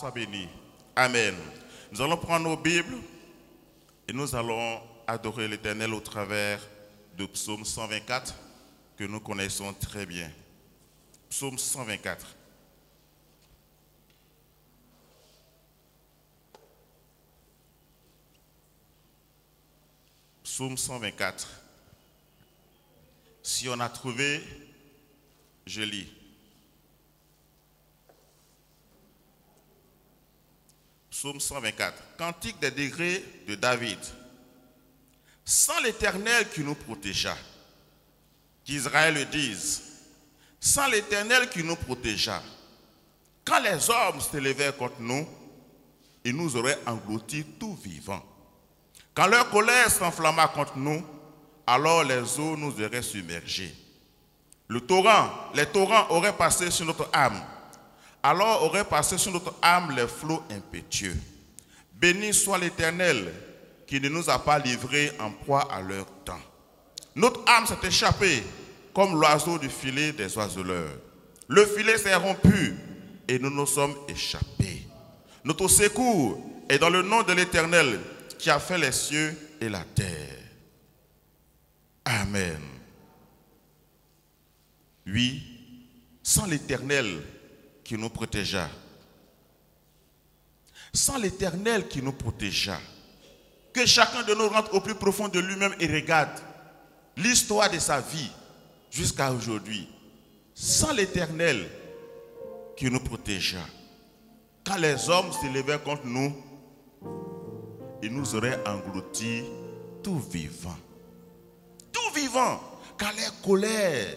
soit béni. Amen. Nous allons prendre nos Bibles et nous allons adorer l'Éternel au travers de Psaume 124 que nous connaissons très bien. Psaume 124. Psaume 124. Si on a trouvé, je lis. Psaume 124. Cantique des degrés de David. Sans l'Éternel qui nous protégea, qu'Israël le dise, sans l'Éternel qui nous protégea, quand les hommes s'élevèrent contre nous, ils nous auraient engloutis tout vivants. Quand leur colère s'enflamma contre nous, alors les eaux nous auraient submergés. Les torrents auraient passé sur notre âme. Alors auraient passé sur notre âme les flots impétueux. Béni soit l'Éternel qui ne nous a pas livrés en proie à leur temps. Notre âme s'est échappée comme l'oiseau du filet des oiseleurs. Le filet s'est rompu et nous nous sommes échappés. Notre secours est dans le nom de l'Éternel qui a fait les cieux et la terre. Amen. Oui, sans l'Éternel qui nous protégea. Sans l'Éternel qui nous protégea. Que chacun de nous rentre au plus profond de lui-même et regarde l'histoire de sa vie jusqu'à aujourd'hui. Sans l'Éternel qui nous protégea. Quand les hommes s'élevaient contre nous, ils nous auraient engloutis tout vivants. Tout vivants. Quand les colères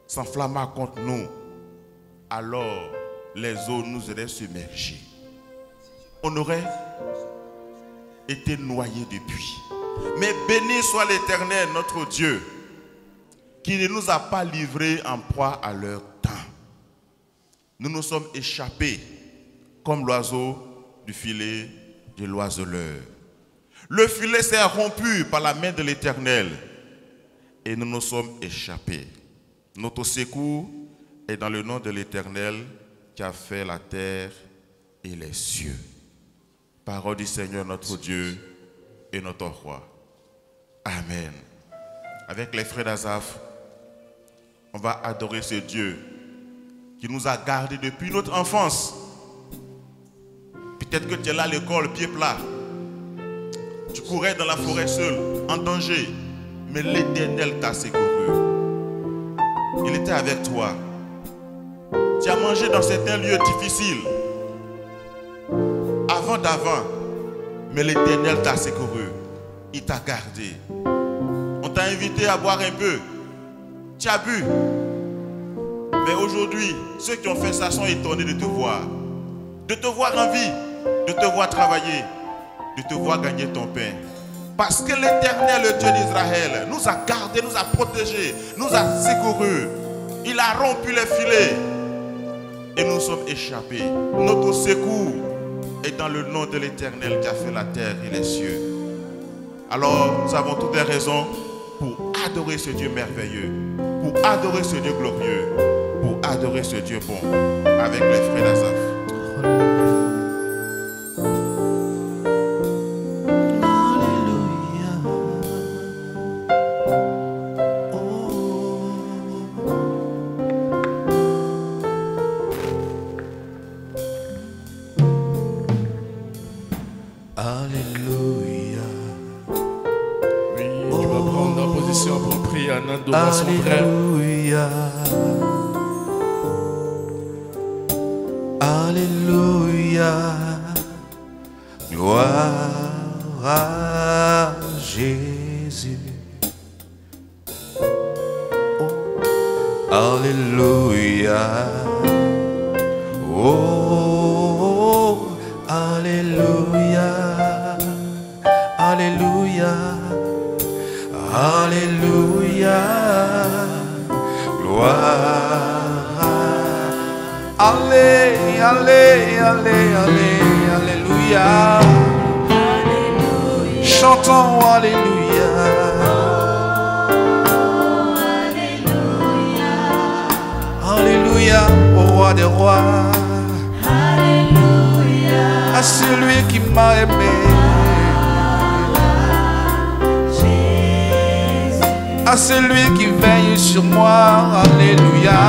s'enflammaient contre nous, alors les eaux nous auraient submergés. On aurait été noyés depuis. Mais béni soit l'Éternel, notre Dieu, qui ne nous a pas livrés en proie à leur temps. Nous nous sommes échappés comme l'oiseau du filet de l'oiseleur. Le filet s'est rompu par la main de l'Éternel et nous nous sommes échappés. Notre secours est dans le nom de l'Éternel qui a fait la terre et les cieux. Parole du Seigneur notre Dieu et notre roi. Amen. Avec les frères d'Azaph, on va adorer ce Dieu qui nous a gardés depuis notre enfance. Peut-être que tu es là à l'école, pied plat. Tu courais dans la forêt seul, en danger. Mais l'Éternel t'a secouru. Il était avec toi. Tu as mangé dans certains lieux difficiles. Avant d'avant. Mais l'Éternel t'a secouru. Il t'a gardé. On t'a invité à boire un peu. Tu as bu. Mais aujourd'hui, ceux qui ont fait ça sont étonnés de te voir. De te voir en vie. De te voir travailler. De te voir gagner ton pain. Parce que l'Éternel, le Dieu d'Israël, nous a gardés, nous a protégés, nous a secourus. Il a rompu les filets et nous sommes échappés. Notre secours est dans le nom de l'Éternel qui a fait la terre et les cieux. Alors, nous avons toutes les raisons pour adorer ce Dieu merveilleux, pour adorer ce Dieu glorieux, pour adorer ce Dieu bon, avec les frères d'Azaph. Alléluia. Alléluia. Gloire à Jésus. Oh. Alléluia. Oh. Alléluia. Alléluia. Alléluia, gloire. Allez, allez, allez, allez, alléluia. Chantons alléluia. Alléluia, au roi des rois. Alléluia. à celui qui m'a aimé, à celui qui veille sur moi. Alléluia,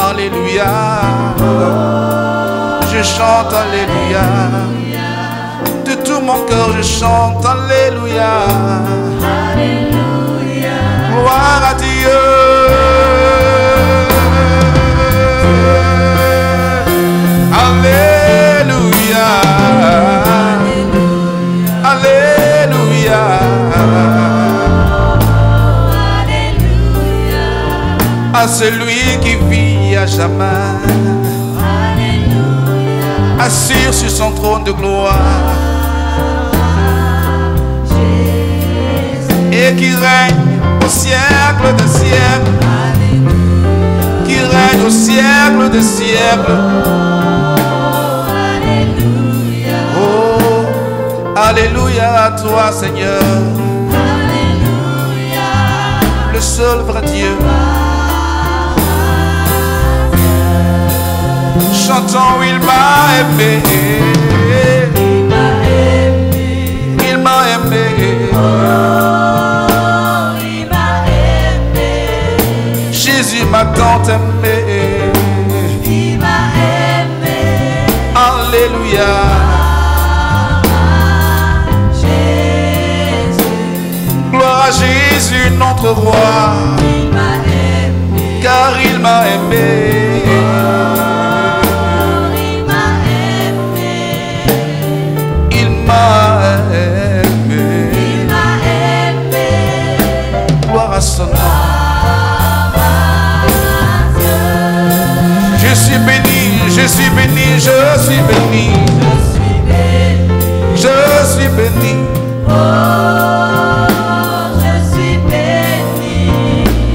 alléluia. Je chante alléluia, de tout mon cœur je chante alléluia. Gloire à Dieu. Alléluia, alléluia, à celui qui vit à jamais, assis sur son trône de gloire, et qui règne au siècle des siècles, qui règne au siècle des siècles. Oh, alléluia à toi Seigneur, le seul vrai Dieu. Chantons, il m'a aimé, il m'a aimé, Jésus m'a tant aimé, alléluia. Gloire à Jésus notre roi, car il m'a aimé. Gloire à son nom. Je suis béni, je suis béni, je suis béni, je suis béni.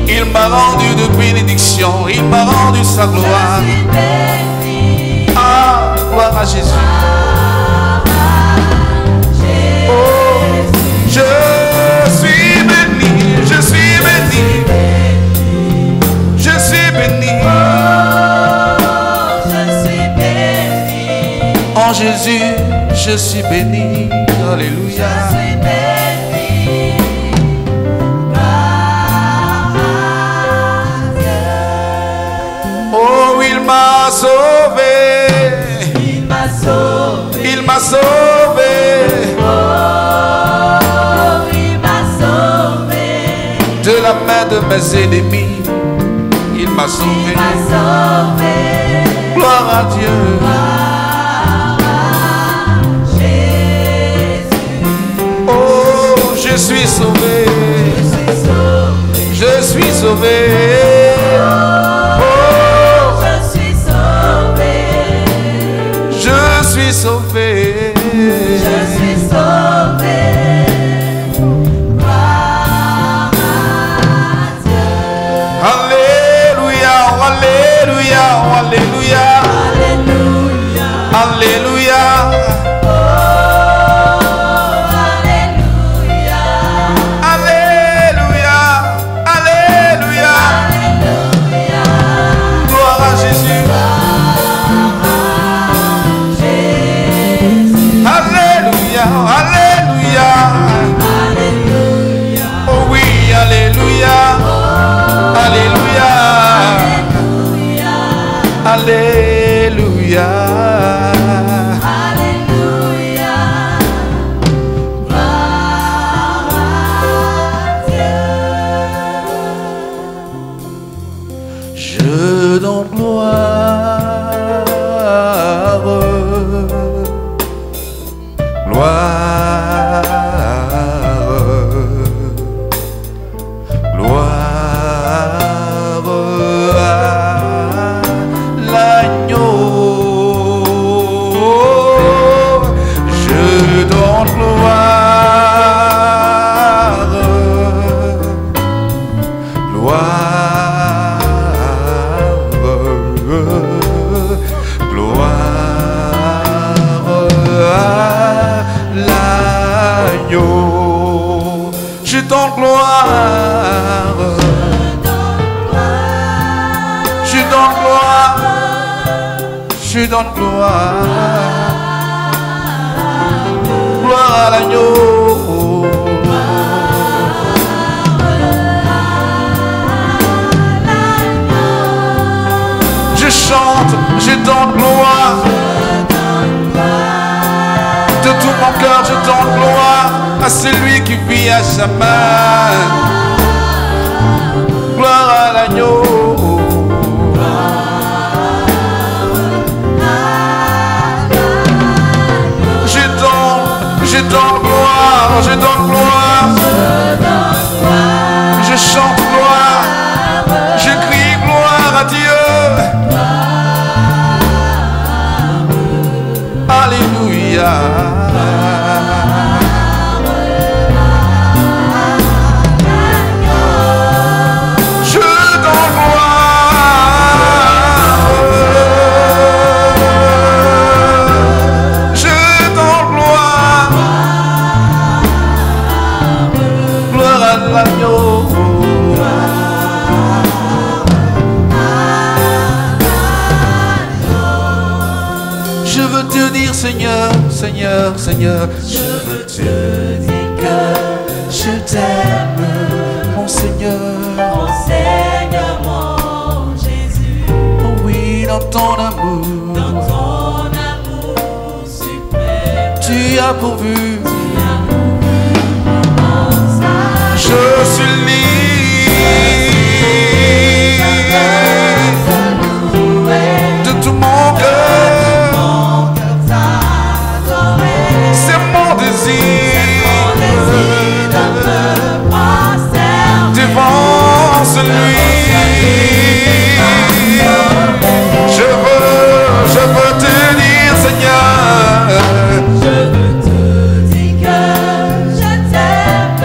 Il m'a rendu de bénédiction, il m'a rendu sa gloire. Ah, gloire à Jésus. Je suis béni, je suis béni, je suis béni. En Jésus, je suis béni. Alléluia. Je suis béni. Oh, il m'a sauvé. Il m'a sauvé. Il m'a sauvé. De la main de mes ennemis, il m'a sauvé. Gloire à Dieu. Oh, je suis sauvé. Je suis sauvé. Oh, je suis sauvé. Je suis sauvé. Je suis sauvé. Alléluia, alléluia, alléluia, Alléluia. alléluia, alléluia, alléluia, gloire à Jésus, alléluia, alléluia, oh oui, alléluia, alléluia, alléluia. Je donne gloire, gloire, gloire à l'agneau. Je donne gloire, gloire. Je donne gloire, je donne gloire, je donne gloire. Gloire à l'agneau. Je chante, je donne gloire. De tout mon cœur, je donne gloire à celui qui vit à sa main. Gloire à l'agneau. Je donne gloire, je donne gloire. Je chante gloire. Je crie gloire à Dieu. Alléluia. Je donne gloire. Je donne gloire. Gloire à l'agneau. Je veux te dire Seigneur, Seigneur, Seigneur. Je veux te dire que Je t'aime, mon Seigneur. mon Seigneur, mon Jésus, Oh oui, dans ton amour, dans ton amour suprême, tu as pourvu. mon salut. Je suis libre de tout mon cœur. Mon cœur t'adorer, C'est mon désir mon désir de me prosterner devant celui. Je veux te dire Seigneur. Je veux te dire que je t'aime,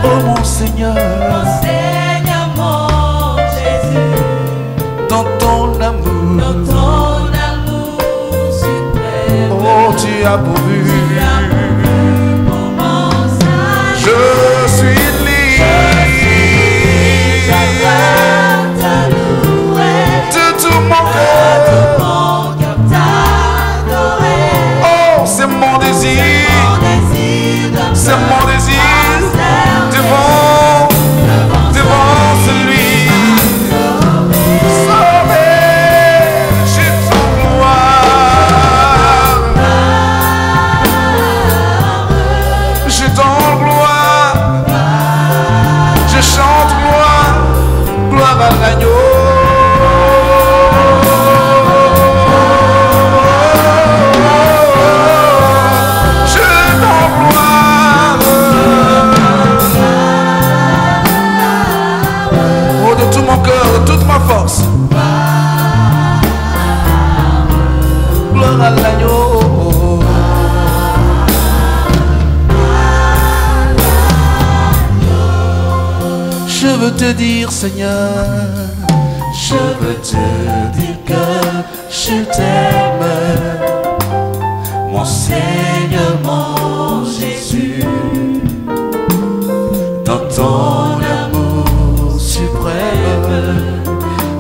Oh mon Seigneur, mon Seigneur, mon Jésus, dans ton amour, dans ton amour suprême, oh tu as pourvu. tu as pourvu pour mon salut. Je suis Je libre veux te louer, de tout mon de cœur. mon cœur t'adorer, Oh, c'est mon désir, mon désir de me c'est mon désir prosterner devant celui. Sauvé, je t'en gloire. Je t'en gloire. Je chante gloire, gloire à l'agneau. Je t'en gloire. Oh, de tout mon cœur, de toute ma force. Gloire à l'agneau. Je veux te dire Seigneur, je veux te dire que je t'aime, mon Seigneur, mon Jésus, dans ton amour suprême,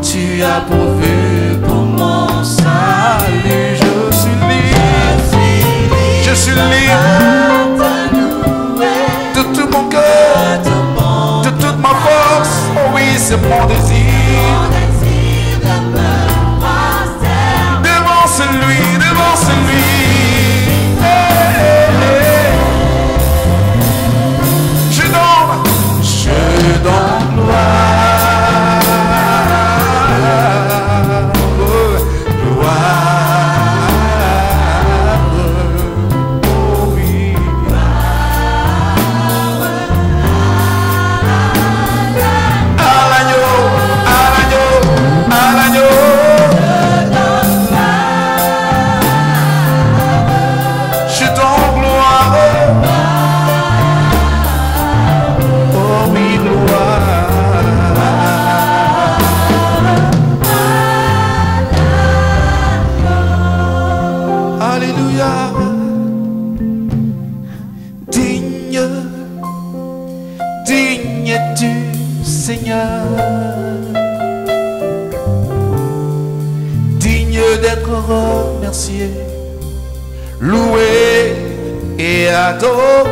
tu as pourvu pour mon salut. Je suis libre, je suis libre de tout mon cœur, de toute ma force. Oh oui, c'est mon désir devant celui, devant celui. Hey, hey, hey. Je donne gloire. Oh, gloire. Oh oui. À l'agneau, à l'agneau, à l'agneau. Je donne gloire. Oh oui, gloire. Alléluia. Digne, digne du Seigneur. Digne d'être d'être remercié, loué et adoré.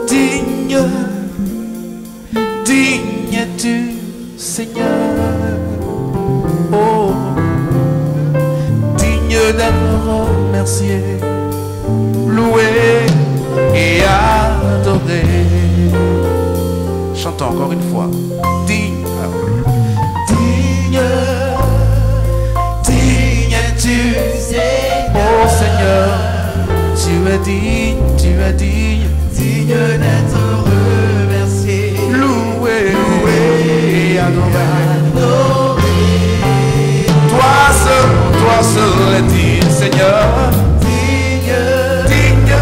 Digne, digne du Seigneur. Oh, digne d'être remercié, loué et adoré. Chantons encore une fois. Digne, digne, digne du Seigneur. Oh Seigneur, tu es digne, digne d'être remercié, loué, loué et adoré. Toi seul est digne, Seigneur. Digne, digne,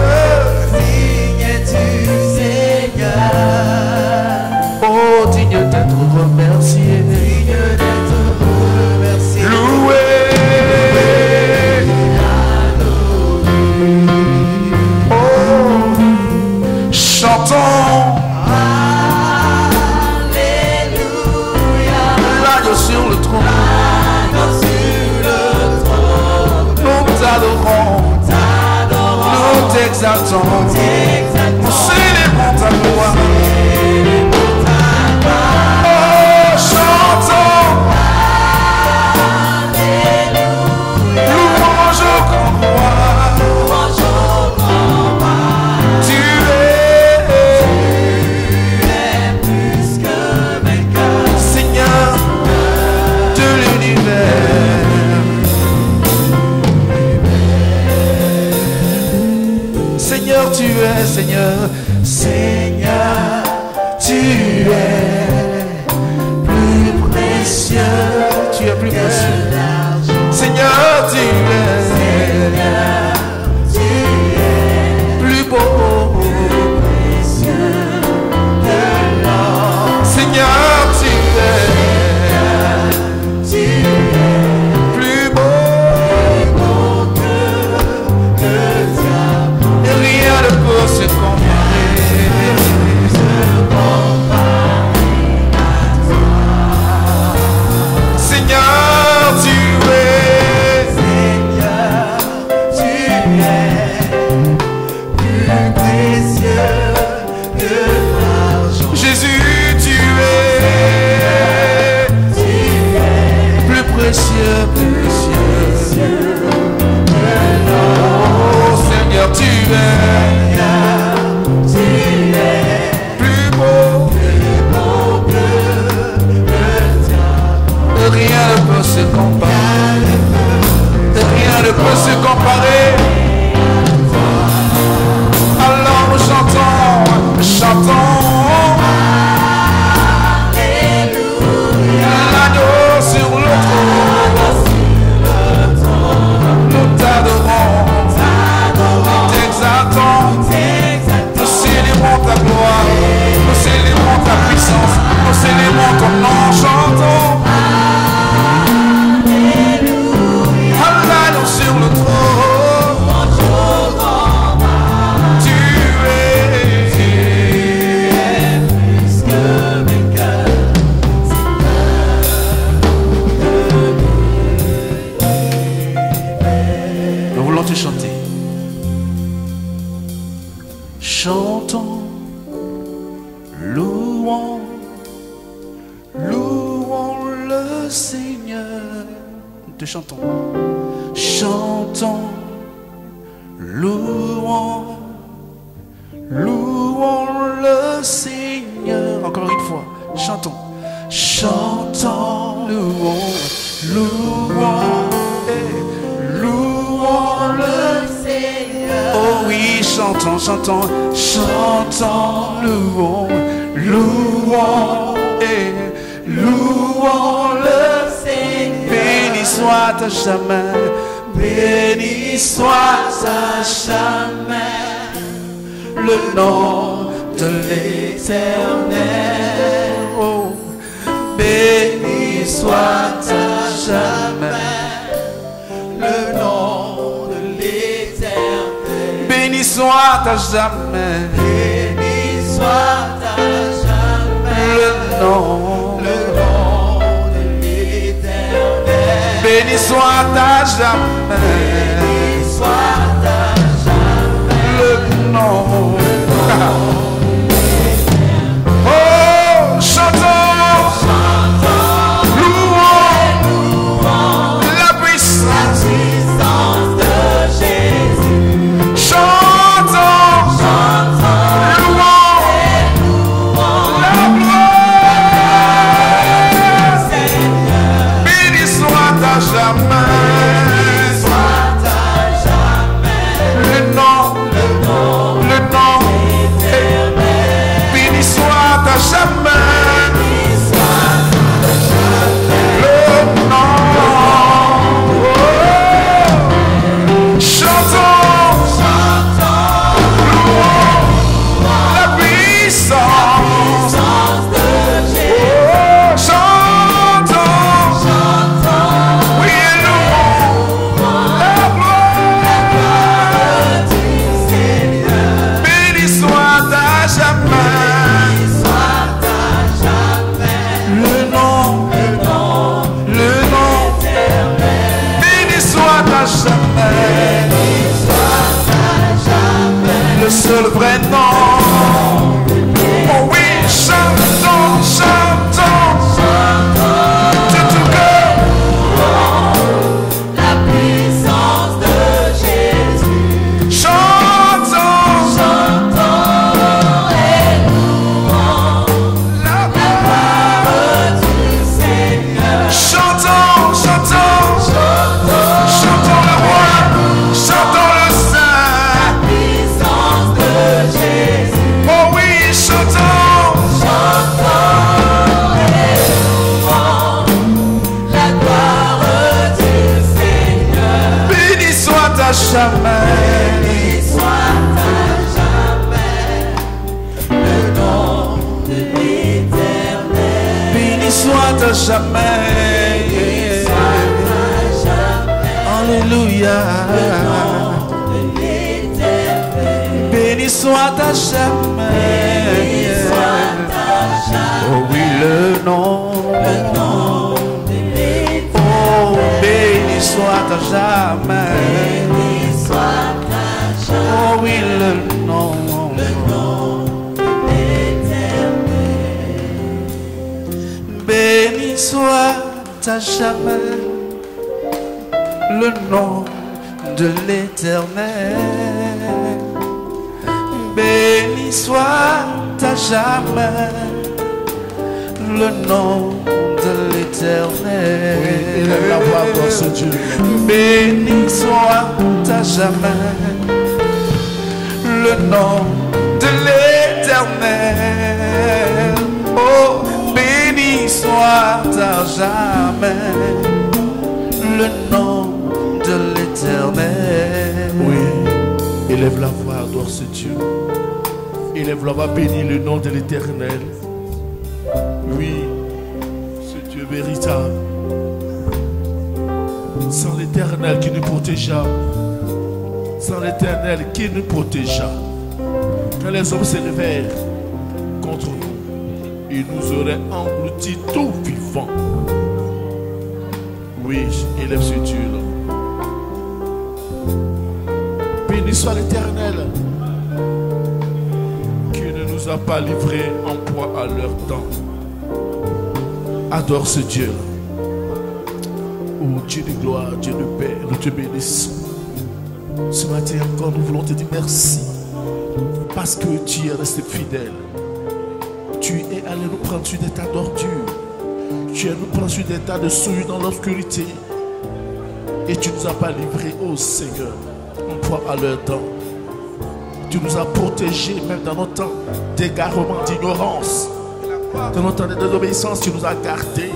digne du Seigneur. Oh, digne d'être remercié, digne d'être remercié, loué, adoré. Oh, chantons. Alléluia. L'agneau sur le trône. Nous t'adorons, nous t'exaltons, nous célébrons ta gloire. Oh, chantons, louange au grand roi. Tu es plus que vainqueur, Seigneur de l'univers. Seigneur, tu es, Seigneur, Seigneur, tu es plus précieux, tu es plus précieux. Seigneur, tu es plus beau, précieux de l'or. Seigneur, tu es plus beau que rien ne peut se comparer à toi. Seigneur, tu es plus précieux que l'argent. Jésus, tu es plus précieux, plus précieux que l'or. Oh Seigneur, tu es plus beau que rien ne peut se comparer. Rien ne peut se comparer. Alors nous chantons, chantons. L'agneau sur le trône. Nous t'adorons, nous t'exaltons. Nous célébrons ta gloire, nous célébrons ta puissance, nous célébrons ton nom, chantons. L'agneau sur le trône. Tu es plus que vainqueur. Nous voulons te chanter. Chantons, louons, louons le Seigneur. Nous te chantons. Chantons, louons, louons le Seigneur. Encore une fois, chantons. Chantons, louons, louons, louons le Seigneur. Oh oui, chantons, chantons, chantons, louons, louons, louons le Seigneur. Béni soit à jamais, béni soit à jamais le nom de l'Éternel. Oh, béni soit à jamais le nom de l'Éternel. Béni soit à jamais, béni soit à jamais le nom Béni soit à jamais. Le nom. Oh, chantons, louons la puissance de Jésus. Chantons, louons la gloire. Béni soit à jamais. Le nom. Béni soit à jamais. Le nom. Chantons, louons la puissance de Jésus. Chantons, oui, et louons la gloire. Béni soit à jamais. Le nom. Béni soit à jamais. Le seul vrai nom. Oh oui, chantons, chantons de tout cœur. La puissance de Jésus. Chantons, Et louons la gloire du Seigneur. chantons, chantons, chantons le roi, chantons le saint. Puissance de Jésus. Oh oui, chantons. La gloire du Seigneur. Béni soit à jamais. Béni soit à jamais le nom de l'Éternel. Béni soit à jamais. Béni soit à jamais Alléluia. le nom de l'Éternel. Béni soit à jamais. Béni soit à jamais Oh oui, le nom. le nom de l'Éternel. Oh, béni soit à jamais. Béni soit à jamais Oh oui, le nom. le nom de l'Éternel. Béni soit à jamais le nom de l'Éternel. Béni soit à jamais le nom de l'Éternel. Élève la voix dans ce Dieu. Béni soit à jamais le nom de l'Éternel. Oh, béni soit à jamais le nom de l'Éternel. Oui, élève la voix, adore ce Dieu. Élève la voix, bénis le nom de l'Éternel. Oui, ce Dieu véritable. Sans l'Éternel qui nous protégea, sans l'Éternel qui nous protégea, quand les hommes se réveillent contre nous, ils nous auraient engloutis tout vivant. Oui, élève ce Dieu-là. Béni soit l'Éternel qui ne nous a pas livrés en proie à leur temps. Adore ce Dieu. Oh Dieu de gloire, Dieu de paix, nous te bénissons. Ce matin encore, nous voulons te dire merci. Parce que tu es resté fidèle. Tu es allé nous prendre sur des tas d'ordures. Tu es allé nous prendre sur des tas de souillures dans l'obscurité. Et tu ne nous as pas livrés, oh Seigneur, en proie à leur temps. Tu nous as protégés même dans nos temps d'égarement, d'ignorance. Dans nos temps de désobéissance, tu nous as gardés.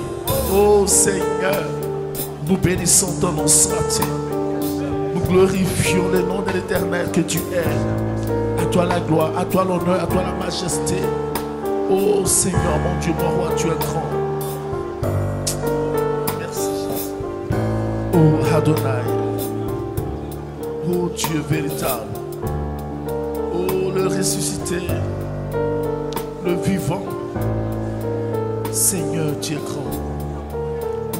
Oh Seigneur, nous bénissons ton nom ce matin. Nous glorifions le nom de l'Éternel que tu es. À toi la gloire, à toi l'honneur, à toi la majesté. Oh Seigneur, mon Dieu, mon roi, tu es grand. Merci. Oh Adonai. Oh Dieu véritable. Oh le ressuscité. Le vivant. Seigneur, tu es grand.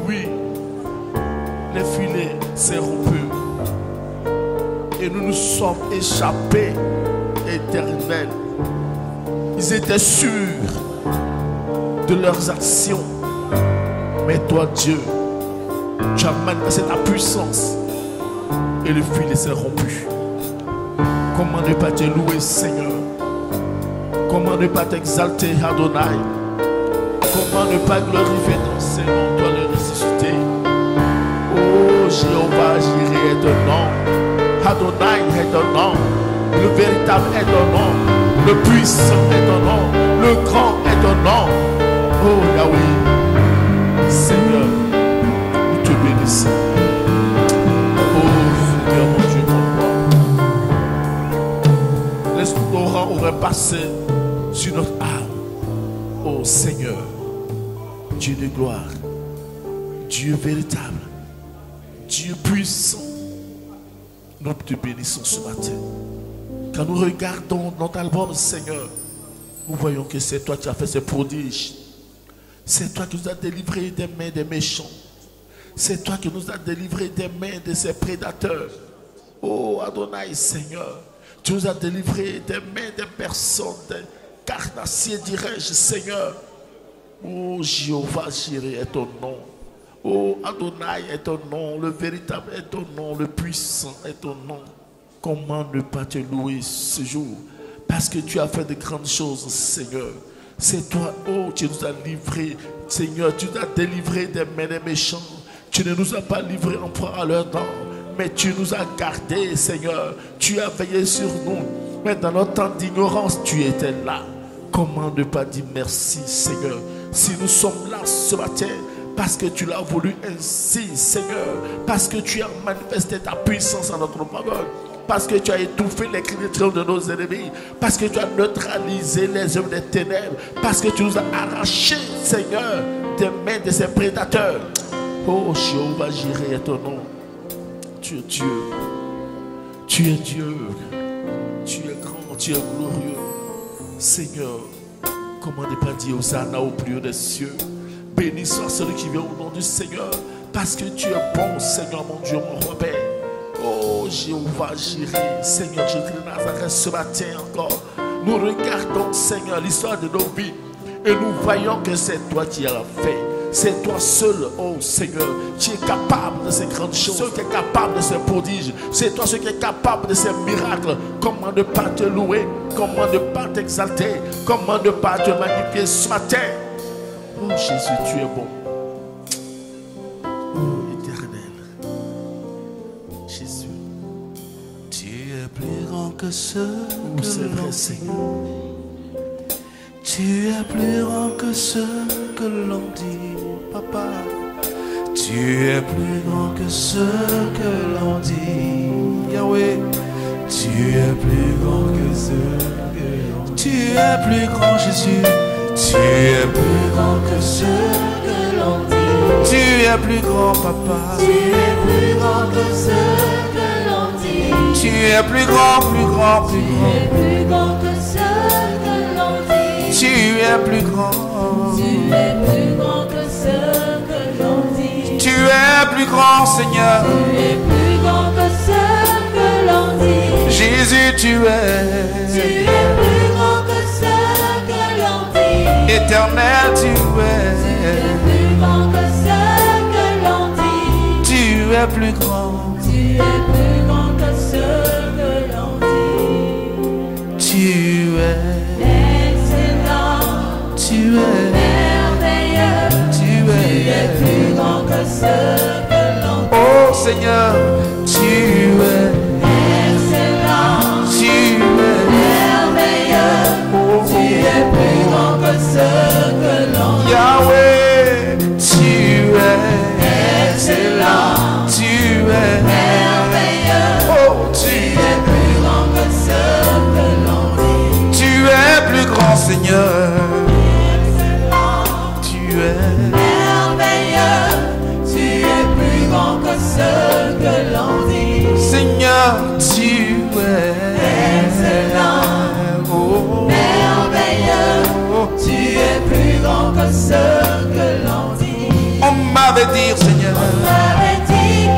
Oui. les filets s'est rompu. Et nous nous sommes échappés, Éternel. Ils étaient sûrs de leurs actions. Mais toi, Dieu, tu as manifesté ta puissance. Et le filet s'est rompu. Comment ne pas te louer, Seigneur? Comment ne pas t'exalter, Adonai? Comment ne pas glorifier ton Seigneur, toi le ressuscité? Oh, Jéhovah, Jireh est ton nom. Adonai est ton nom. Le véritable est ton nom. Le puissant est ton nom. Le grand est ton nom. Oh, Yahweh, Seigneur, nous te bénissons. Oh, Seigneur, mon Dieu, mon roi. Laisse nos rangs aurait passé sur notre âme. Oh, Seigneur, Dieu de gloire, Dieu véritable, Dieu puissant, nous te bénissons ce matin. Quand nous regardons notre album, Seigneur, nous voyons que c'est toi qui as fait ces prodiges. C'est toi qui nous as délivrés des mains des méchants. C'est toi qui nous as délivrés des mains de ces prédateurs. Oh Adonai, Seigneur, tu nous as délivrés des mains des personnes, des carnassiers, dirais-je, Seigneur. Oh Jéhovah, Jireh est ton nom. Oh Adonai est ton nom. Le véritable est ton nom. Le puissant est ton nom. Comment ne pas te louer ce jour? Parce que tu as fait de grandes choses, Seigneur. C'est toi, oh, tu nous as livrés, Seigneur, tu nous as délivrés des mains des méchants. Tu ne nous as pas livrés en proie à leurs dents, mais tu nous as gardés, Seigneur. Tu as veillé sur nous, mais dans notre temps d'ignorance, tu étais là. Comment ne pas dire merci, Seigneur? Si nous sommes là ce matin, parce que tu l'as voulu ainsi, Seigneur, parce que tu as manifesté ta puissance en notre faveur, parce que tu as étouffé les cris de triomphe de nos ennemis, parce que tu as neutralisé les œuvres des ténèbres, parce que tu nous as arrachés, Seigneur, des mains de ces prédateurs. Oh, Jéhovah, Jireh est ton nom. Tu es Dieu. Tu es Dieu. Tu es grand, tu es glorieux. Seigneur, comment ne pas dire Hosanna au plus haut des cieux? Béni soit celui qui vient au nom du Seigneur, parce que tu es bon, Seigneur, mon Dieu, mon roi Père. Oh Jéhovah, Jireh, Seigneur Jésus de Nazareth, ce matin encore, nous regardons, Seigneur, l'histoire de nos vies et nous voyons que c'est toi qui as fait. C'est toi seul, oh Seigneur, qui est capable de ces grandes choses, qui est capable de ces prodiges. C'est toi seul qui est capable de ces miracles. Comment ne pas te louer? Comment ne pas t'exalter? Comment ne pas te magnifier ce matin? Oh Jésus, tu es bon. Oh éternel. Jésus. Tu es plus grand que ce Oh, que c'est vrai, l'on dit. Seigneur. Tu es plus grand que ce que l'on dit, Papa. Tu es plus grand que ce que l'on dit, Yahweh. Tu es plus grand que ce que l'on dit. Tu es plus grand, Jésus. Tu es plus grand que ce que l'on dit. Tu es plus grand, Papa. Tu es plus grand que ce que l'on dit. Tu es plus grand, plus grand, plus Tu grand. es plus grand que ce que l'on dit. Tu es plus grand. Tu es plus grand que ce que l'on dit. Tu es plus grand, Seigneur. Tu es plus grand que ce que l'on dit. Jésus, tu Tu es. es plus grand que ce que l'on dit. Éternel, tu Tu es es. plus grand que ce que l'on dit. Tu es plus grand. Tu es plus grand que ce que l'on dit. Tu es. Excellent, Tu es. merveilleux. Tu Tu es plus grand que ce que l'on dit. Oh Seigneur, tu es. Excellent, Tu es. merveilleux. Tu es plus grand que ce que l'on dit. Yahweh, tu es. Excellent, Tu es. merveilleux. Oh, tu Tu es plus grand que ce que l'on dit. Tu es plus grand, Seigneur. Excellent, Tu es. merveilleux. Tu es plus grand que ce que l'on dit. Seigneur, tu es. Excellent, Oh, merveilleux. oh. Tu es plus grand que ce que l'on dit. On m'avait dit, Seigneur. On m'avait dit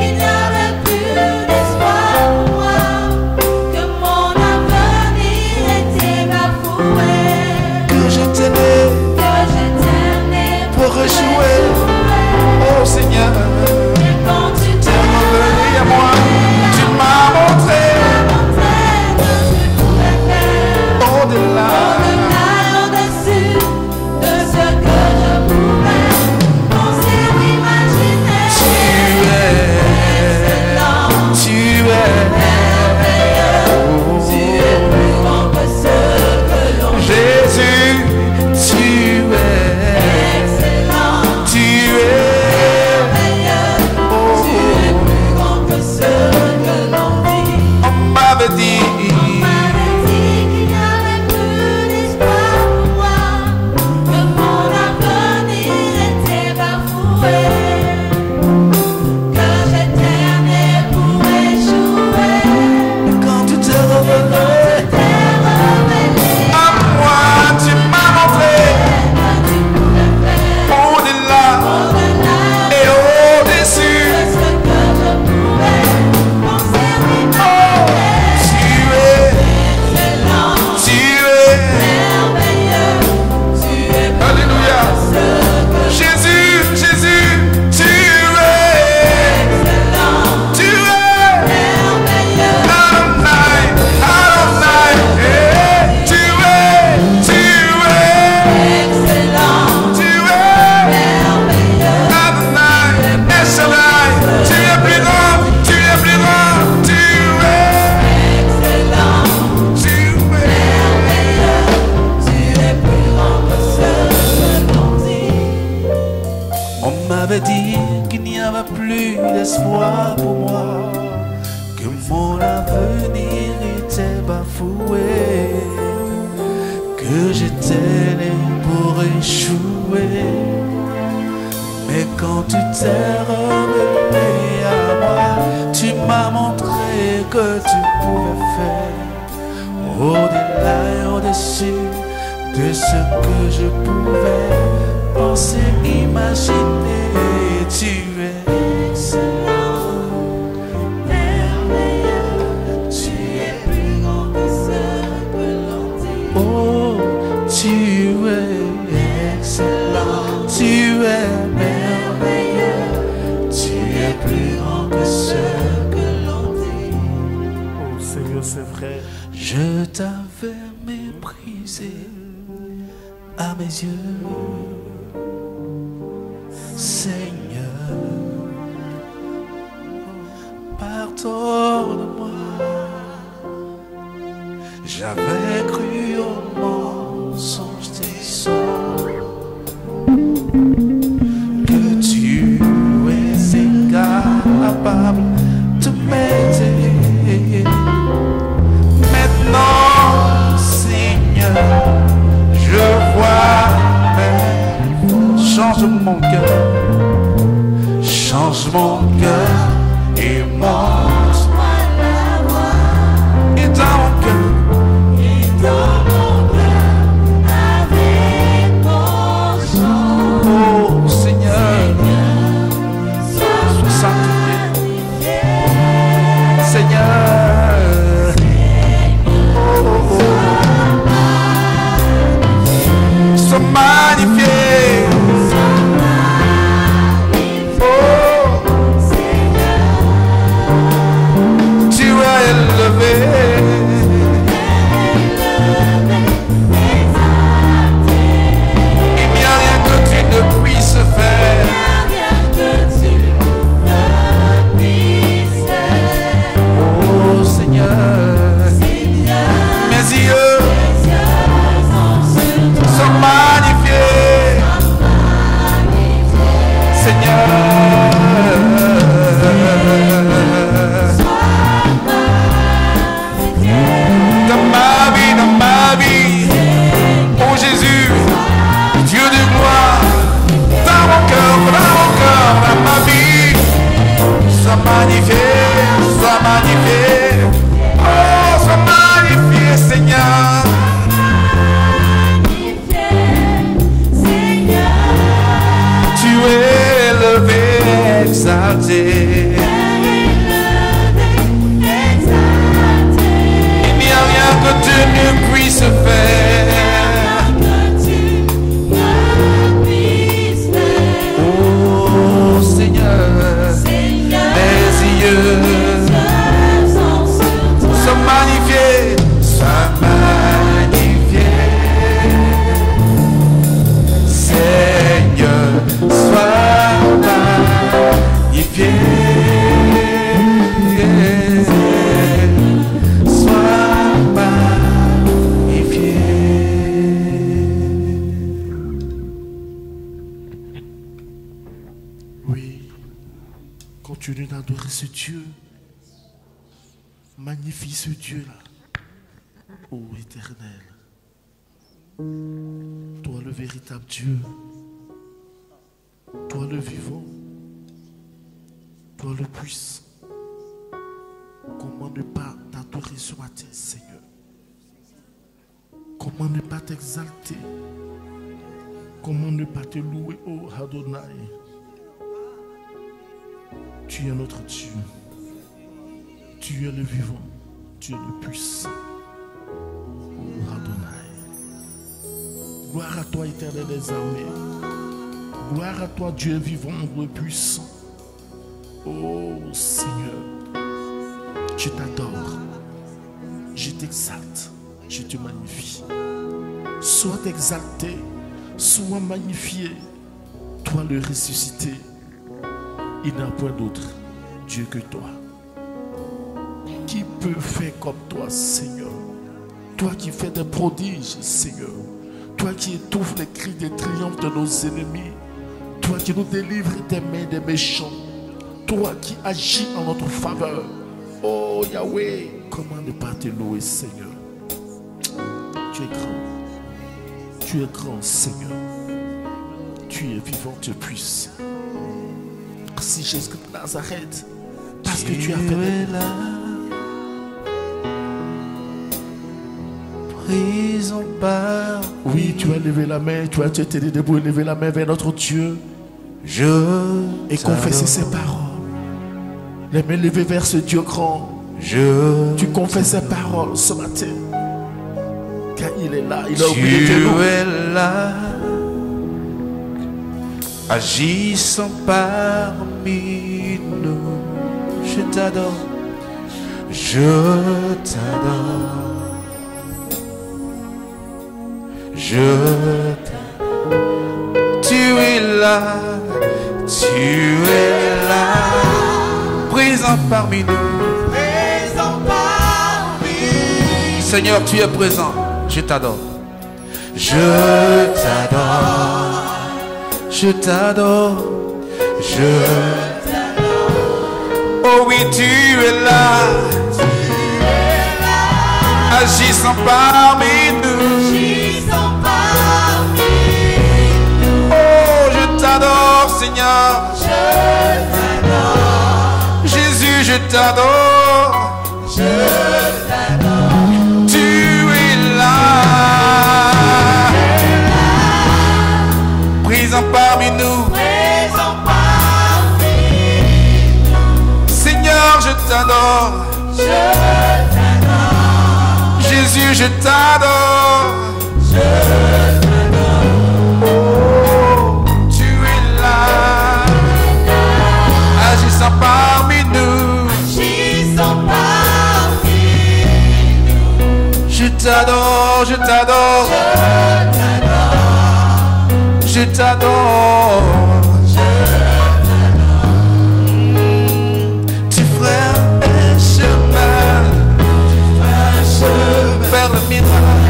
condamné pour échouer. Mais quand tu t'es révélé à moi, tu m'as montré que tu pouvais faire au-delà et au-dessus de ce que je pouvais penser, imaginer. Tu es excellent, merveilleux, tu es plus grand que ce que l'on dit. oh, tu es excellent, tu es merveilleux, tu es plus grand que ce que l'on dit. Oh Seigneur, c'est vrai. Je t'avais méprisé à mes yeux, Seigneur, pardonne-moi. J'avais cru au mensonge des hommes, que tu es incapable de m'aider. Maintenant, Seigneur, je vois, change mon cœur, change mon cœur et montre-moi la voie. Et dans mon cœur, Avec mon chant, oh Seigneur, sois sanctifié, Seigneur. Sois magnifié. Oh, tu es élevé. Il n'y a rien que tu ne puisses faire. rien que tu ne puisses faire. Oh Seigneur, mes yeux sont magnifiés. Seigneur, dans ma vie, oh Jésus, Dieu de gloire, dans mon cœur, dans ma vie, sois magnifié, oh, sois magnifié, Seigneur. Tu es élevé, exalté. Il n'y a rien que tu ne puisses faire. Oh Seigneur, mes yeux sont magnifiés, sois magnifié. Seigneur, sois magnifié. Sois magnifié. Oui, continue d'adorer ce Dieu. Magnifie ce Dieu-là. Ô Éternel, toi le véritable Dieu, toi le vivant, toi le puissant. Comment ne pas t'adorer ce matin, Seigneur? Comment ne pas t'exalter? Comment ne pas te louer, ô Adonai? Tu es notre Dieu. Tu es le vivant. Tu es le puissant. Oh Adonai. Gloire à toi, Éternel des armées. Gloire à toi, Dieu vivant, le puissant. Oh Seigneur, je t'adore. Je t'exalte. Je te magnifie. Sois exalté. Sois magnifié. Toi le ressuscité. Il n'y a point d'autre Dieu que toi. Qui peut faire comme toi, Seigneur? Toi qui fais des prodiges, Seigneur. Toi qui étouffes les cris de triomphe de nos ennemis. Toi qui nous délivres des mains des méchants. Toi qui agis en notre faveur. Oh Yahweh, comment ne pas te louer, Seigneur? Tu es grand. Tu es grand, Seigneur. Tu es vivant, tu es puissant. Merci Jésus de Nazareth. Parce que tu as fait des là. Prison par. Oui, tu as levé la main, tu as été debout et levé la main vers notre Dieu. Et confesser ses paroles. Les mains levées vers ce Dieu grand. Tu confesses ses paroles ce matin. Car il est là, il a oublié de nous. Tu es là, agissant parmi nous. Je t'adore, je t'adore. Je t'adore. Tu es là, présent parmi nous. Présent parmi nous. Seigneur, tu es présent, je t'adore. Je t'adore, je t'adore, je t'adore. Oh oui, tu es là, agissant parmi nous. Oh, je t'adore, Seigneur. Jésus, je t'adore. Tu es là, présent parmi nous. Seigneur, je t'adore. Jésus, je t'adore. Oh, tu es là, agissant parmi nous. Je t'adore, je t'adore. Je t'adore. Tu feras un chemin vers le miracle.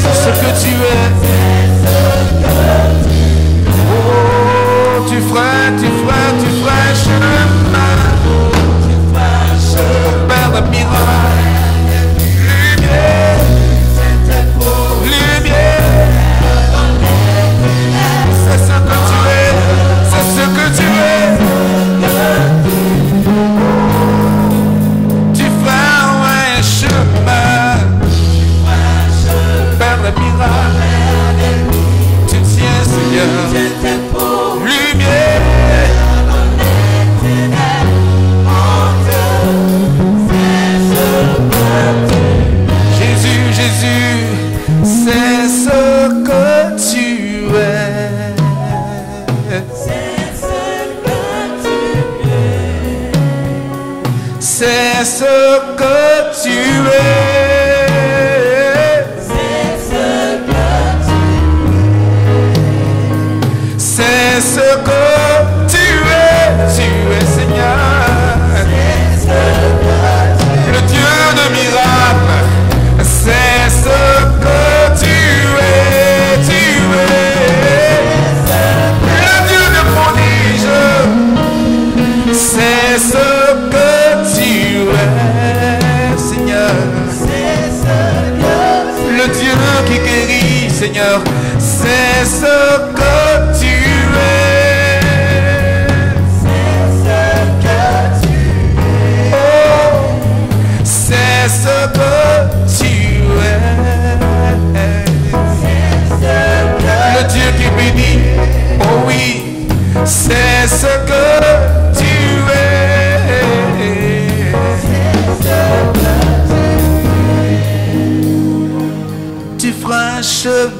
C'est ce que tu es. Oh, tu feras un chemin vers le miracle. Lumière, lumière. C'est ce que tu es, c'est ce que tu es. Tu feras un chemin vers le miracle. Tu tiens, Seigneur. Lumière. Jésus, Jésus, c'est ce que tu es. C'est ce que tu es. C'est ce que tu es. C'est ce que tu es, Seigneur. Le Dieu de miracles. C'est ce que tu es, le Dieu de prodige. C'est ce que tu es, Seigneur. Le Dieu qui guérit, Seigneur. C'est ce que tu es. Oh, c'est ce que tu es. Le Dieu qui bénit. Oh oui, c'est ce que tu es. Tu feras un chemin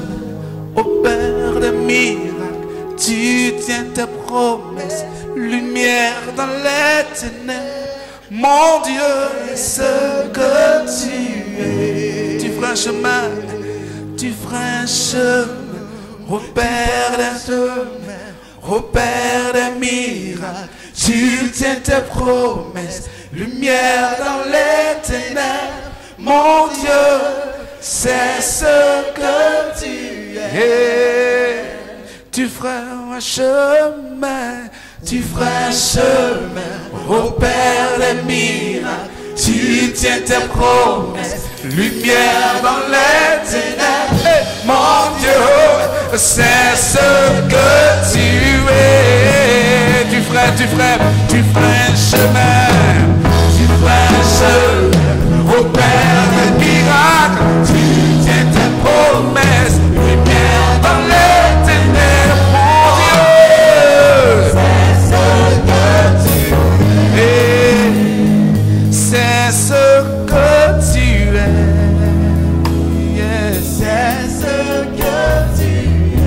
au Père des miracles. Tu tiens tes promesses, lumière dans les ténèbres. Mon Dieu, ce que tu es. Tu feras un chemin, tu feras un chemin au Père des chemins, au Père des miracles. Tu tiens tes promesses, lumière dans les ténèbres. Mon Dieu, c'est ce que tu es. Tu feras feras chemin, tu feras chemin, ô Père des miracles, tu tiens tes promesses, lumière dans les ténèbres. Hey, mon Dieu, c'est ce que tu es. Tu feras chemin, tu feras chemin, ô Père des miracles, tu tiens tes promesses, lumière dans les ténèbres. Mon Dieu, c'est ce que tu es. C'est ce que tu es. Yes. C'est ce que tu es.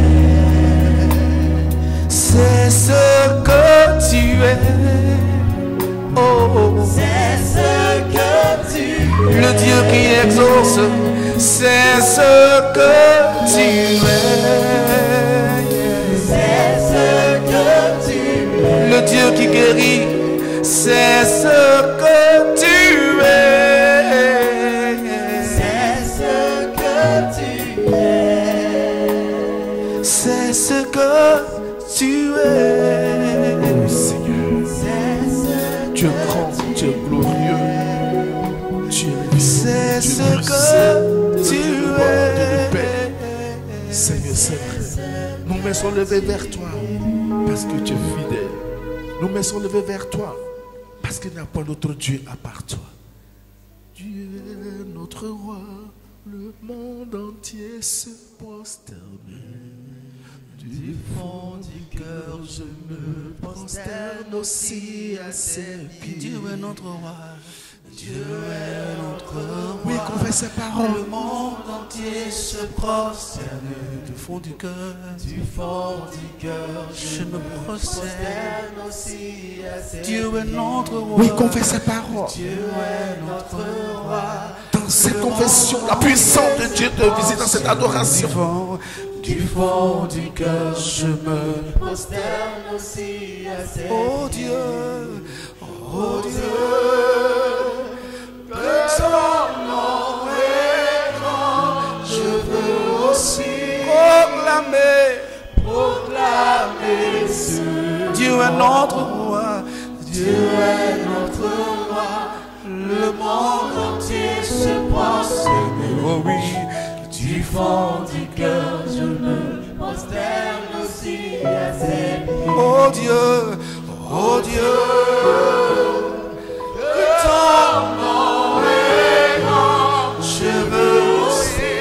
C'est ce que tu es. Oh. C'est ce que tu es. Le Dieu qui exauce. C'est ce que tu es. C'est ce que tu es. Le Dieu qui guérit. C'est ce que tu es. C'est ce que tu es. C'est ce que tu es. Oh Seigneur, tu es grand, tu es glorieux, tu es C'est ce que tu es. Seigneur, c'est vrai. Nos mains sont levées vers toi parce que tu es fidèle. Nos mains sont levées vers toi parce qu'il n'y a pas d'autre Dieu à part toi. Dieu est notre roi, le monde entier se prosterne. Du fond du cœur, je me prosterne aussi à ses pieds. Dieu est notre roi. Dieu est notre roi. Oui, confesse ses paroles. Le monde entier se prosterne. Du fond du cœur, je me prosterne aussi à ses pieds. Dieu est notre roi. Oui, confesse ses paroles. Dieu est notre roi. Dans cette confession, la puissance de Dieu te visite dans cette adoration. Du fond du cœur, je me prosterne aussi à ses pieds. Oh Dieu, oh Dieu, que ton nom est grand. Je veux aussi proclamer ce Dieu est notre roi. Dieu est notre roi. Le monde entier se prosterne. Oh oui. Du fond du cœur, je me prosterne aussi à ses pieds. Oh Dieu, que ton nom est grand. Je veux aussi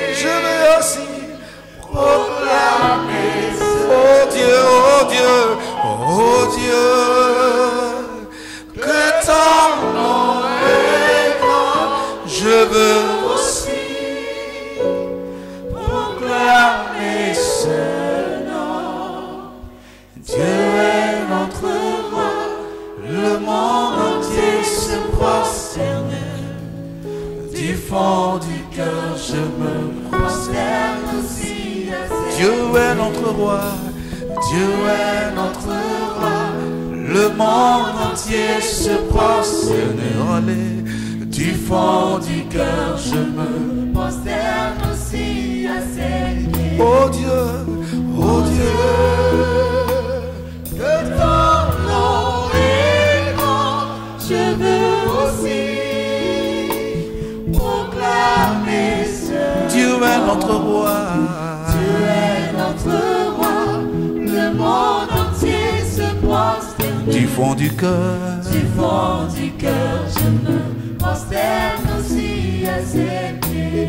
proclamer ce oh Dieu, que ton nom est grand. Je veux aussi proclamer ce nom. Dieu est notre roi. Le monde entier se prosterne. Du fond du cœur, je me prosterne aussi à ses pieds. Dieu est notre roi. Dieu est notre roi. Le monde entier se prosterne. Allez. Du fond du cœur, je me prosterne aussi à ses pieds. Oh Dieu, que ton nom est grand. Je veux aussi proclamer ce Dieu est notre roi. Dieu est notre roi. Le monde entier se prosterne. Du fond du cœur, je me prosterne aussi à ses pieds.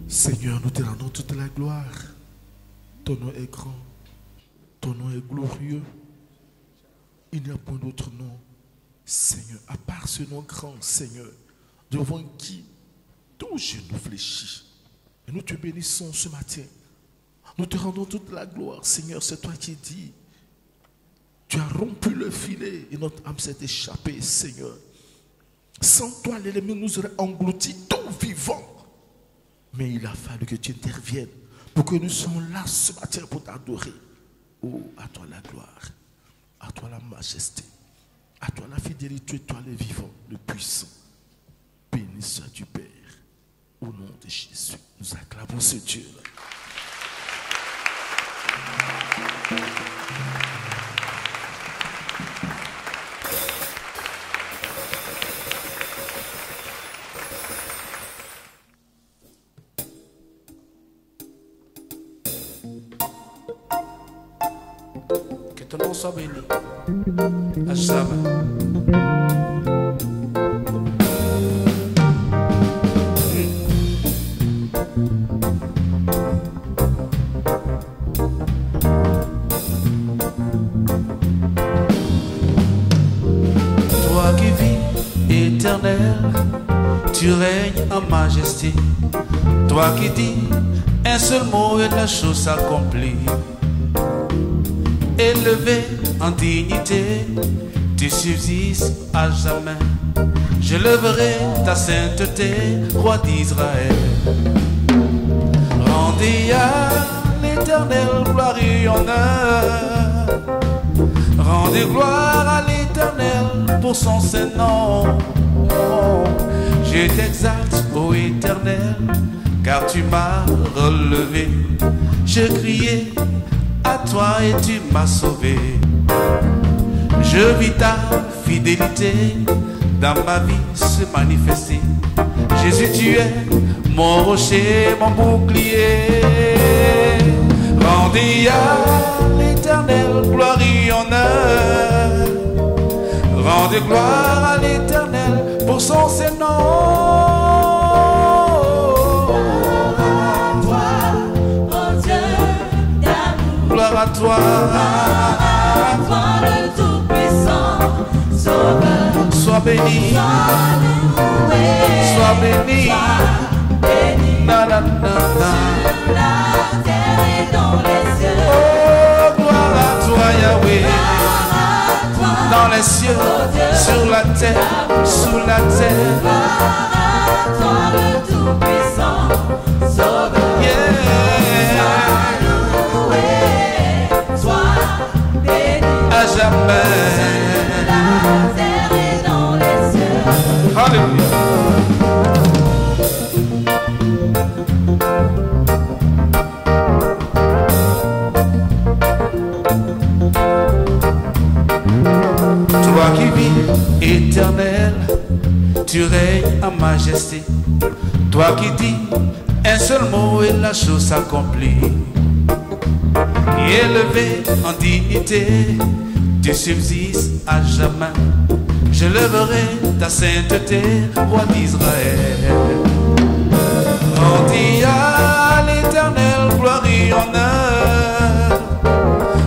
Seigneur, nous te rendons toute la gloire. Ton nom est grand, ton nom est glorieux. Il n'y a point d'autre nom, Seigneur, à part ce nom grand, Seigneur, devant qui tout genou fléchit. Et nous te bénissons ce matin. Nous te rendons toute la gloire, Seigneur. C'est toi qui dis. Tu as rompu le filet et notre âme s'est échappée, Seigneur. Sans toi, l'ennemi nous aurait engloutis tout vivant. Mais il a fallu que tu interviennes pour que nous soyons là ce matin pour t'adorer. Oh, à toi la gloire, à toi la majesté, à toi la fidélité, toi le vivant, le puissant. Béni sois-tu, Père. Au nom de Jésus, nous acclamons ce Dieu-là. ton nom soit béni. À jamais. Toi qui vis éternel, tu règnes en majesté. Toi qui dis un seul mot et la chose s'accomplit. Élevé en dignité, tu subsistes à jamais. Je lèverai ta sainteté, roi d'Israël. Rendez à l'Éternel gloire et honneur. Rendez gloire à l'Éternel pour son saint nom. Je t'exalte, ô Éternel, car tu m'as relevé. Je criais à toi et tu m'as sauvé. Je vis ta fidélité dans ma vie se manifester. Jésus, tu es mon rocher, mon bouclier. Rendez à l'Éternel gloire et honneur. Rendez gloire à l'Éternel pour son saint nom. Gloire à toi, le Tout-Puissant, Sauveur. Sois béni, Sois béni, na na na na. sur la terre et dans les cieux. Oh, gloire à toi Yahweh, dans les cieux, sur la terre, sous la terre. Gloire à toi le Tout-Puissant, Sauveur. Sois béni, À jamais. la terre et dans les cieux. Alléluia. Toi qui vis éternel, tu règnes en majesté. Toi qui dis un seul mot et la chose s'accomplit. Élevé en dignité, tu subsistes à jamais. Je lèverai ta sainteté, roi d'Israël. Rendez à l'Éternel gloire et honneur.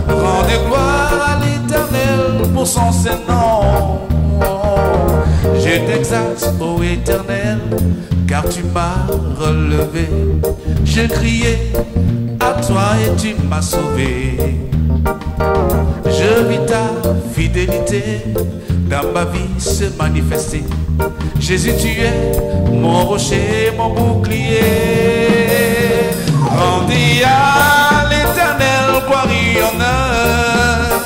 Rendez gloire à l'Éternel pour son saint nom. Je t'exalte, ô Éternel, car tu m'as relevé. Je criais à toi et tu m'as sauvé. Je vis ta fidélité dans ma vie se manifester. Jésus, tu es mon rocher, mon bouclier. Rendez à l'Éternel gloire et honneur.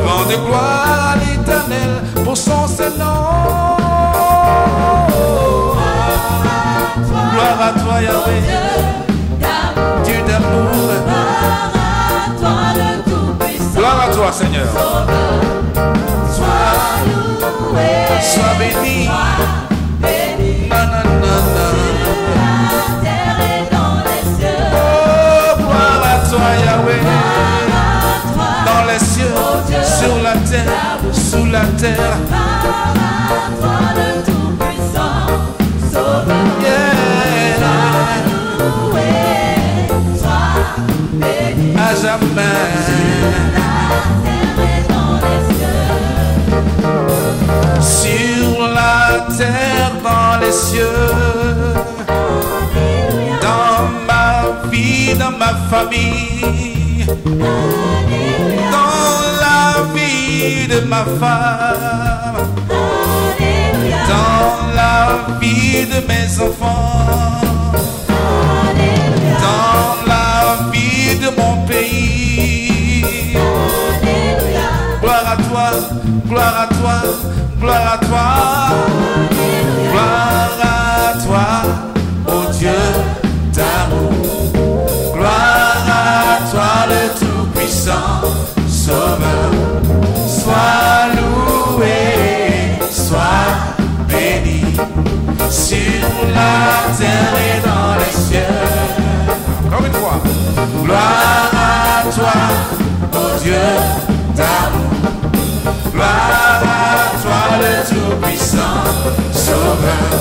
Rendez gloire à l'Éternel pour son saint nom. Gloire à toi Yahweh, Dieu d'amour. Gloire à toi Seigneur. Sois béni. Na, na, na, na. Oh, gloire à toi Yahweh. Dans les cieux, sur la terre, sous la terre. À jamais. Sur la terre, dans les cieux, dans ma vie, dans ma famille, dans la vie de ma femme, dans la vie de mes enfants, dans la vie de mon pays. Gloire à toi, gloire à toi, gloire à toi, gloire à toi, ô Dieu d'amour. Gloire à toi le Tout-Puissant, Sauveur. Sois loué, sois béni, sur la terre et dans les cieux. Encore une fois. Gloire à toi, ô Dieu d'amour. Gloire à toi le Tout-Puissant, Sauveur,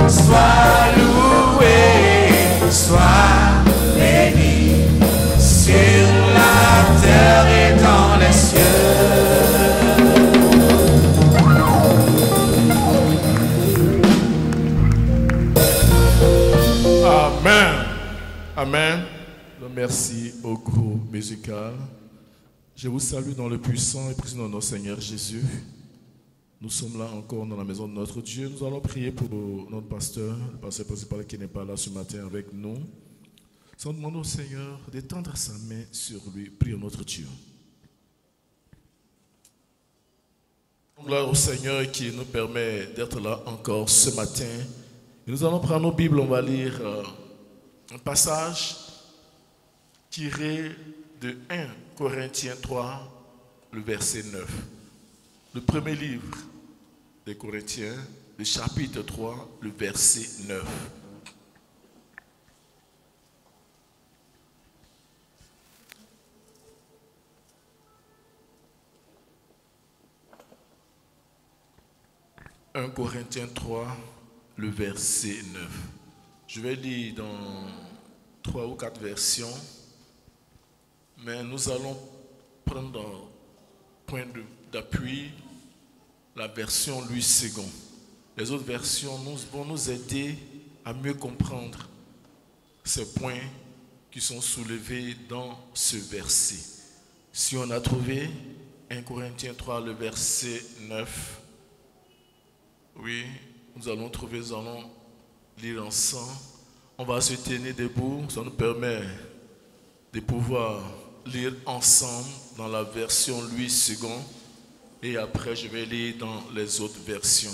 sois loué, sois béni, sur la terre et dans les cieux. Amen. Amen. Merci au groupe musical. Je vous salue dans le puissant et précieux nom de notre Seigneur Jésus. Nous sommes là encore dans la maison de notre Dieu. Nous allons prier pour notre pasteur, le pasteur principal qui n'est pas là ce matin avec nous. Nous demandons au Seigneur d'étendre sa main sur lui. Prions notre Dieu. Gloire au Seigneur qui nous permet d'être là encore ce matin. Et nous allons prendre nos Bibles, on va lire un passage tiré de 1 Corinthiens 3, le verset 9. Le premier livre des Corinthiens, le chapitre 3, le verset 9. « 1 Corinthiens 3, le verset 9. » Je vais lire dans 3 ou 4 versions, mais nous allons prendre en point d'appui la version Louis II. Les autres versions vont nous aider à mieux comprendre ces points qui sont soulevés dans ce verset. Si on a trouvé 1 Corinthiens 3, le verset 9, oui, nous allons lire ensemble. On va se tenir debout, ça nous permet de pouvoir lire ensemble dans la version Louis II. Et après, je vais lire dans les autres versions.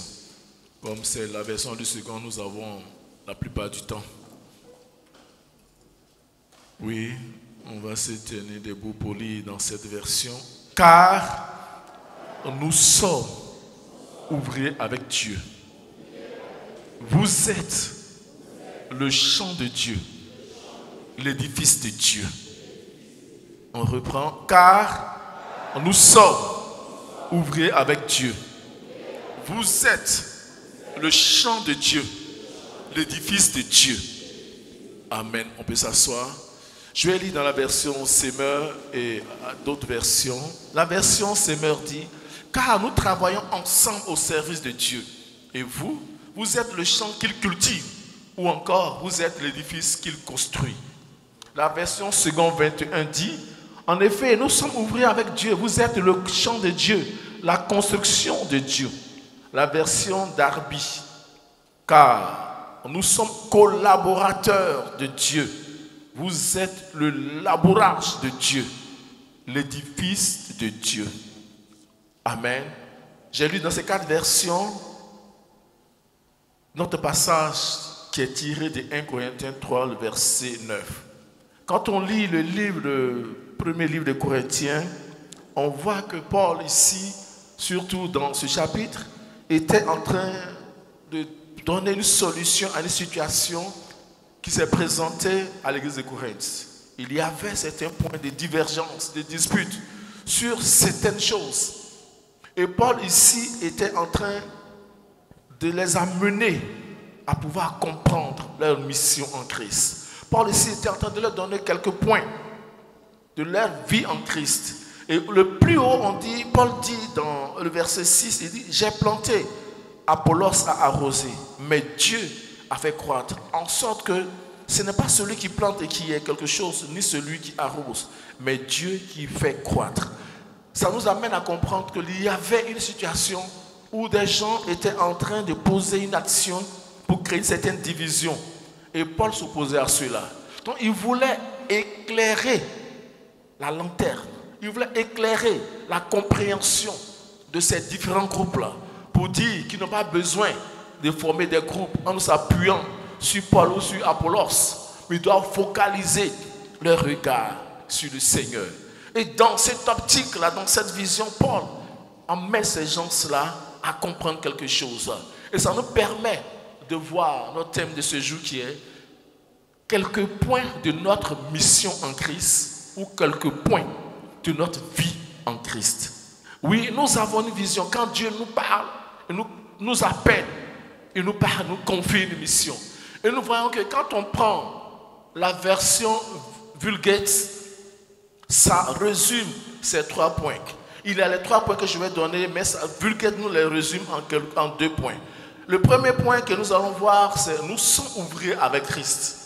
Comme c'est la version Louis II, nous avons la plupart du temps. Oui, on va se tenir debout pour lire dans cette version. Car nous sommes ouvriers avec Dieu. Vous êtes le champ de Dieu, l'édifice de Dieu. On reprend. Car nous sommes ouvriers avec Dieu. Vous êtes le champ de Dieu, l'édifice de Dieu. Amen. On peut s'asseoir. Je vais lire dans la version Semeur et d'autres versions. La version Semeur dit: car nous travaillons ensemble au service de Dieu. Et vous, vous êtes le champ qu'il cultive, ou encore vous êtes l'édifice qu'il construit. La version second 21 dit: en effet, nous sommes ouvriers avec Dieu. Vous êtes le champ de Dieu, la construction de Dieu. La version Darby: car nous sommes collaborateurs de Dieu. Vous êtes le labourage de Dieu, l'édifice de Dieu. Amen. J'ai lu dans ces 4 versions notre passage qui est tiré de 1 Corinthiens 3, le verset 9. Quand on lit le premier livre de Corinthiens, on voit que Paul ici, surtout dans ce chapitre, était en train de donner une solution à une situation qui s'est présentée à l'église de Corinthe. Il y avait certains points de divergence, de dispute sur certaines choses. Et Paul ici était en train de les amener à pouvoir comprendre leur mission en Christ. Paul ici était en train de leur donner quelques points de leur vie en Christ. Et le plus haut, Paul dit dans le verset 6, il dit: j'ai planté, Apollos a arrosé, mais Dieu a fait croître. En sorte que ce n'est pas celui qui plante et qui est quelque chose, ni celui qui arrose, mais Dieu qui fait croître. Ça nous amène à comprendre qu'il y avait une situation où des gens étaient en train de poser une action pour créer une certaine division. Et Paul s'opposait à cela. Donc il voulait éclairer la lanterne. Il voulait éclairer la compréhension de ces différents groupes-là pour dire qu'ils n'ont pas besoin de former des groupes en s'appuyant sur Paul ou sur Apollos, mais ils doivent focaliser leur regard sur le Seigneur. Et dans cette optique-là, dans cette vision, Paul amène ces gens-là à comprendre quelque chose. Et ça nous permet de voir notre thème de ce jour qui est quelques points de notre mission en Christ, ou quelques points de notre vie en Christ. Oui, nous avons une vision. Quand Dieu nous parle, il nous appelle, il nous parle, nous confie une mission. Et nous voyons que quand on prend la version Vulgate, ça résume ces 3 points. Il y a les 3 points que je vais donner, mais Vulgate nous les résume en 2 points. Le premier point que nous allons voir, c'est nous sommes ouvriers avec Christ.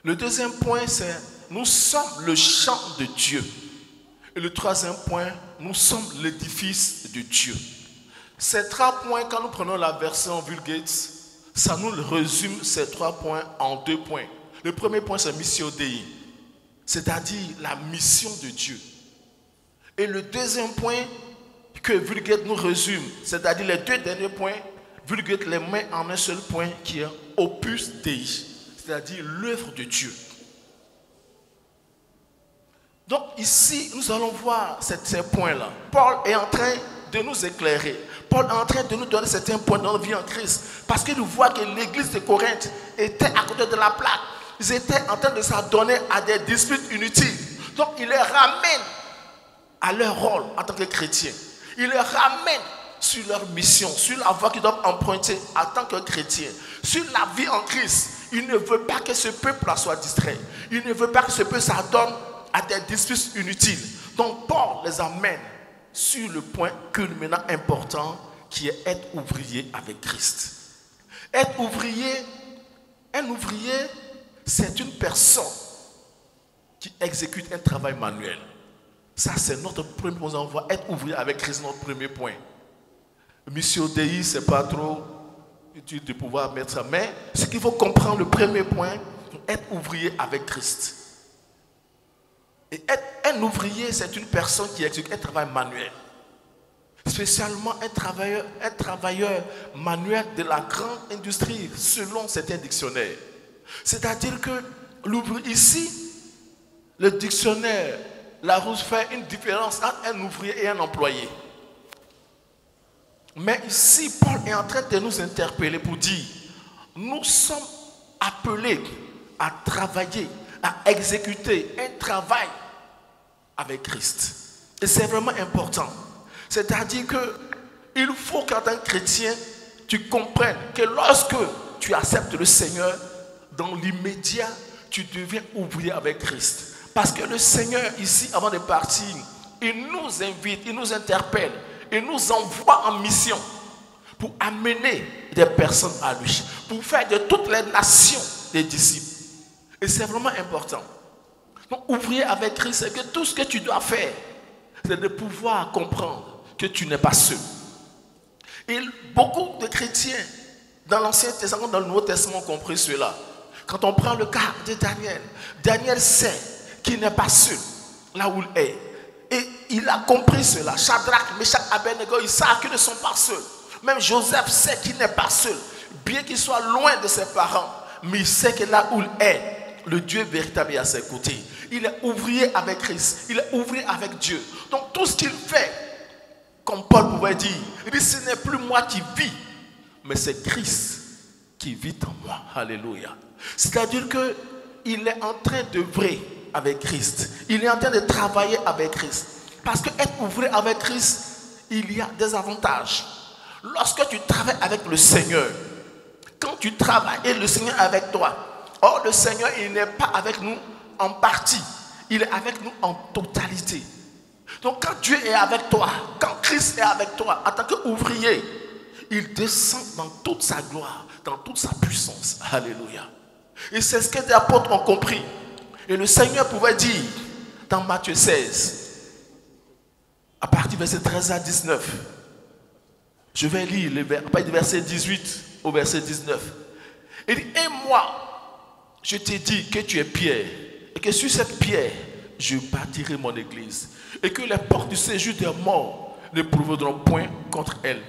Le deuxième point, c'est nous sommes le champ de Dieu. Et le troisième point, nous sommes l'édifice de Dieu. Ces 3 points, quand nous prenons la version Vulgate, ça nous résume ces 3 points en 2 points. Le premier point, c'est Missio Dei, c'est-à-dire la mission de Dieu. Et le deuxième point que Vulgate nous résume, c'est-à-dire les 2 derniers points, Vulgate les met en un seul point qui est Opus Dei, c'est-à-dire l'œuvre de Dieu. Donc ici, nous allons voir ces points-là. Paul est en train de nous éclairer. Paul est en train de nous donner certains points dans notre vie en Christ. Parce qu'il voit que l'église de Corinthe était à côté de la plaque. Ils étaient en train de s'adonner à des disputes inutiles. Donc il les ramène à leur rôle en tant que chrétiens. Il les ramène sur leur mission, sur la voie qu'ils doivent emprunter en tant que chrétiens, sur la vie en Christ. Il ne veut pas que ce peuple soit distrait. Il ne veut pas que ce peuple s'adonne à des disputes inutiles. Donc Paul les amène sur le point culminant important qui est être ouvrier avec Christ. Être ouvrier, un ouvrier, c'est une personne qui exécute un travail manuel. Ça, c'est notre premier point. On va être ouvrier avec Christ, notre premier point. Missio Dei, c'est pas trop utile de pouvoir mettre ça. Mais ce qu'il faut comprendre, le premier point, être ouvrier avec Christ. Et être un ouvrier, c'est une personne qui exécute un travail manuel. Spécialement un travailleur manuel de la grande industrie, selon certains dictionnaires. C'est-à-dire que ici, le dictionnaire Larousse fait une différence entre un ouvrier et un employé. Mais ici, Paul est en train de nous interpeller pour dire, nous sommes appelés à travailler, à exécuter un travail avec Christ. Et c'est vraiment important. C'est-à-dire qu'il faut qu'en tant que chrétien, tu comprennes que lorsque tu acceptes le Seigneur, dans l'immédiat, tu deviens ouvrier avec Christ. Parce que le Seigneur, ici, avant de partir, il nous invite, il nous interpelle, il nous envoie en mission pour amener des personnes à lui, pour faire de toutes les nations des disciples. Et c'est vraiment important. Donc, ouvrier avec Christ, c'est que tout ce que tu dois faire, c'est de pouvoir comprendre que tu n'es pas seul. Et beaucoup de chrétiens, dans l'Ancien Testament, dans le Nouveau Testament, ont compris cela. Quand on prend le cas de Daniel, Daniel sait qu'il n'est pas seul là où il est. Et il a compris cela. Shadrach, Meshach, Abednego, ils savent qu'ils ne sont pas seuls. Même Joseph sait qu'il n'est pas seul. Bien qu'il soit loin de ses parents, mais il sait que là où il est, le Dieu véritable est à ses côtés. Il est ouvrier avec Christ. Il est ouvrier avec Dieu. Donc tout ce qu'il fait, comme Paul pouvait dire, il dit, ce n'est plus moi qui vis, mais c'est Christ qui vit en moi. Alléluia. C'est-à-dire qu'il est en train d'œuvrer avec Christ. Il est en train de travailler avec Christ. Parce que être ouvrier avec Christ, il y a des avantages. Lorsque tu travailles avec le Seigneur, quand tu travailles et le Seigneur est avec toi, or le Seigneur, il n'est pas avec nous en partie, il est avec nous en totalité. Donc quand Dieu est avec toi, quand Christ est avec toi, en tant qu'ouvrier, il descend dans toute sa gloire, dans toute sa puissance. Alléluia. Et c'est ce que les apôtres ont compris. Et le Seigneur pouvait dire dans Matthieu 16, à partir du verset 13 à 19, je vais lire le verset 18 au verset 19. Il dit, et moi, je t'ai dit que tu es Pierre, et que sur cette pierre, je bâtirai mon église, et que les portes du séjour des morts ne prévaudront point contre elle.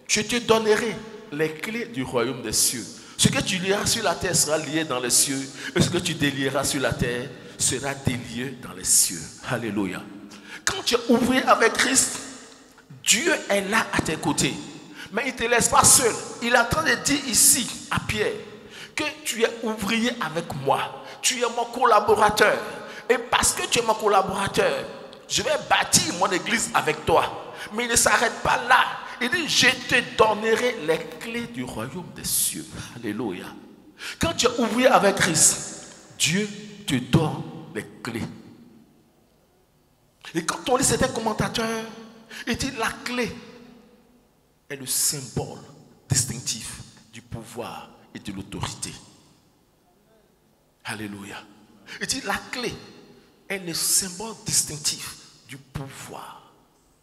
Je te donnerai les clés du royaume des cieux. Ce que tu lieras sur la terre sera lié dans les cieux, et ce que tu délieras sur la terre sera délié dans les cieux. Alléluia. Quand tu es ouvrier avec Christ, Dieu est là à tes côtés. Mais il ne te laisse pas seul. Il est en train de dire ici à Pierre que tu es ouvrier avec moi. Tu es mon collaborateur. Et parce que tu es mon collaborateur, je vais bâtir mon église avec toi. Mais il ne s'arrête pas là. Il dit, je te donnerai les clés du royaume des cieux. Alléluia. Quand tu es ouvrier avec Christ, Dieu te donne les clés. Et quand on lit certains commentateurs, il dit la clé est le symbole distinctif du pouvoir et de l'autorité. Alléluia. Il dit la clé est le symbole distinctif du pouvoir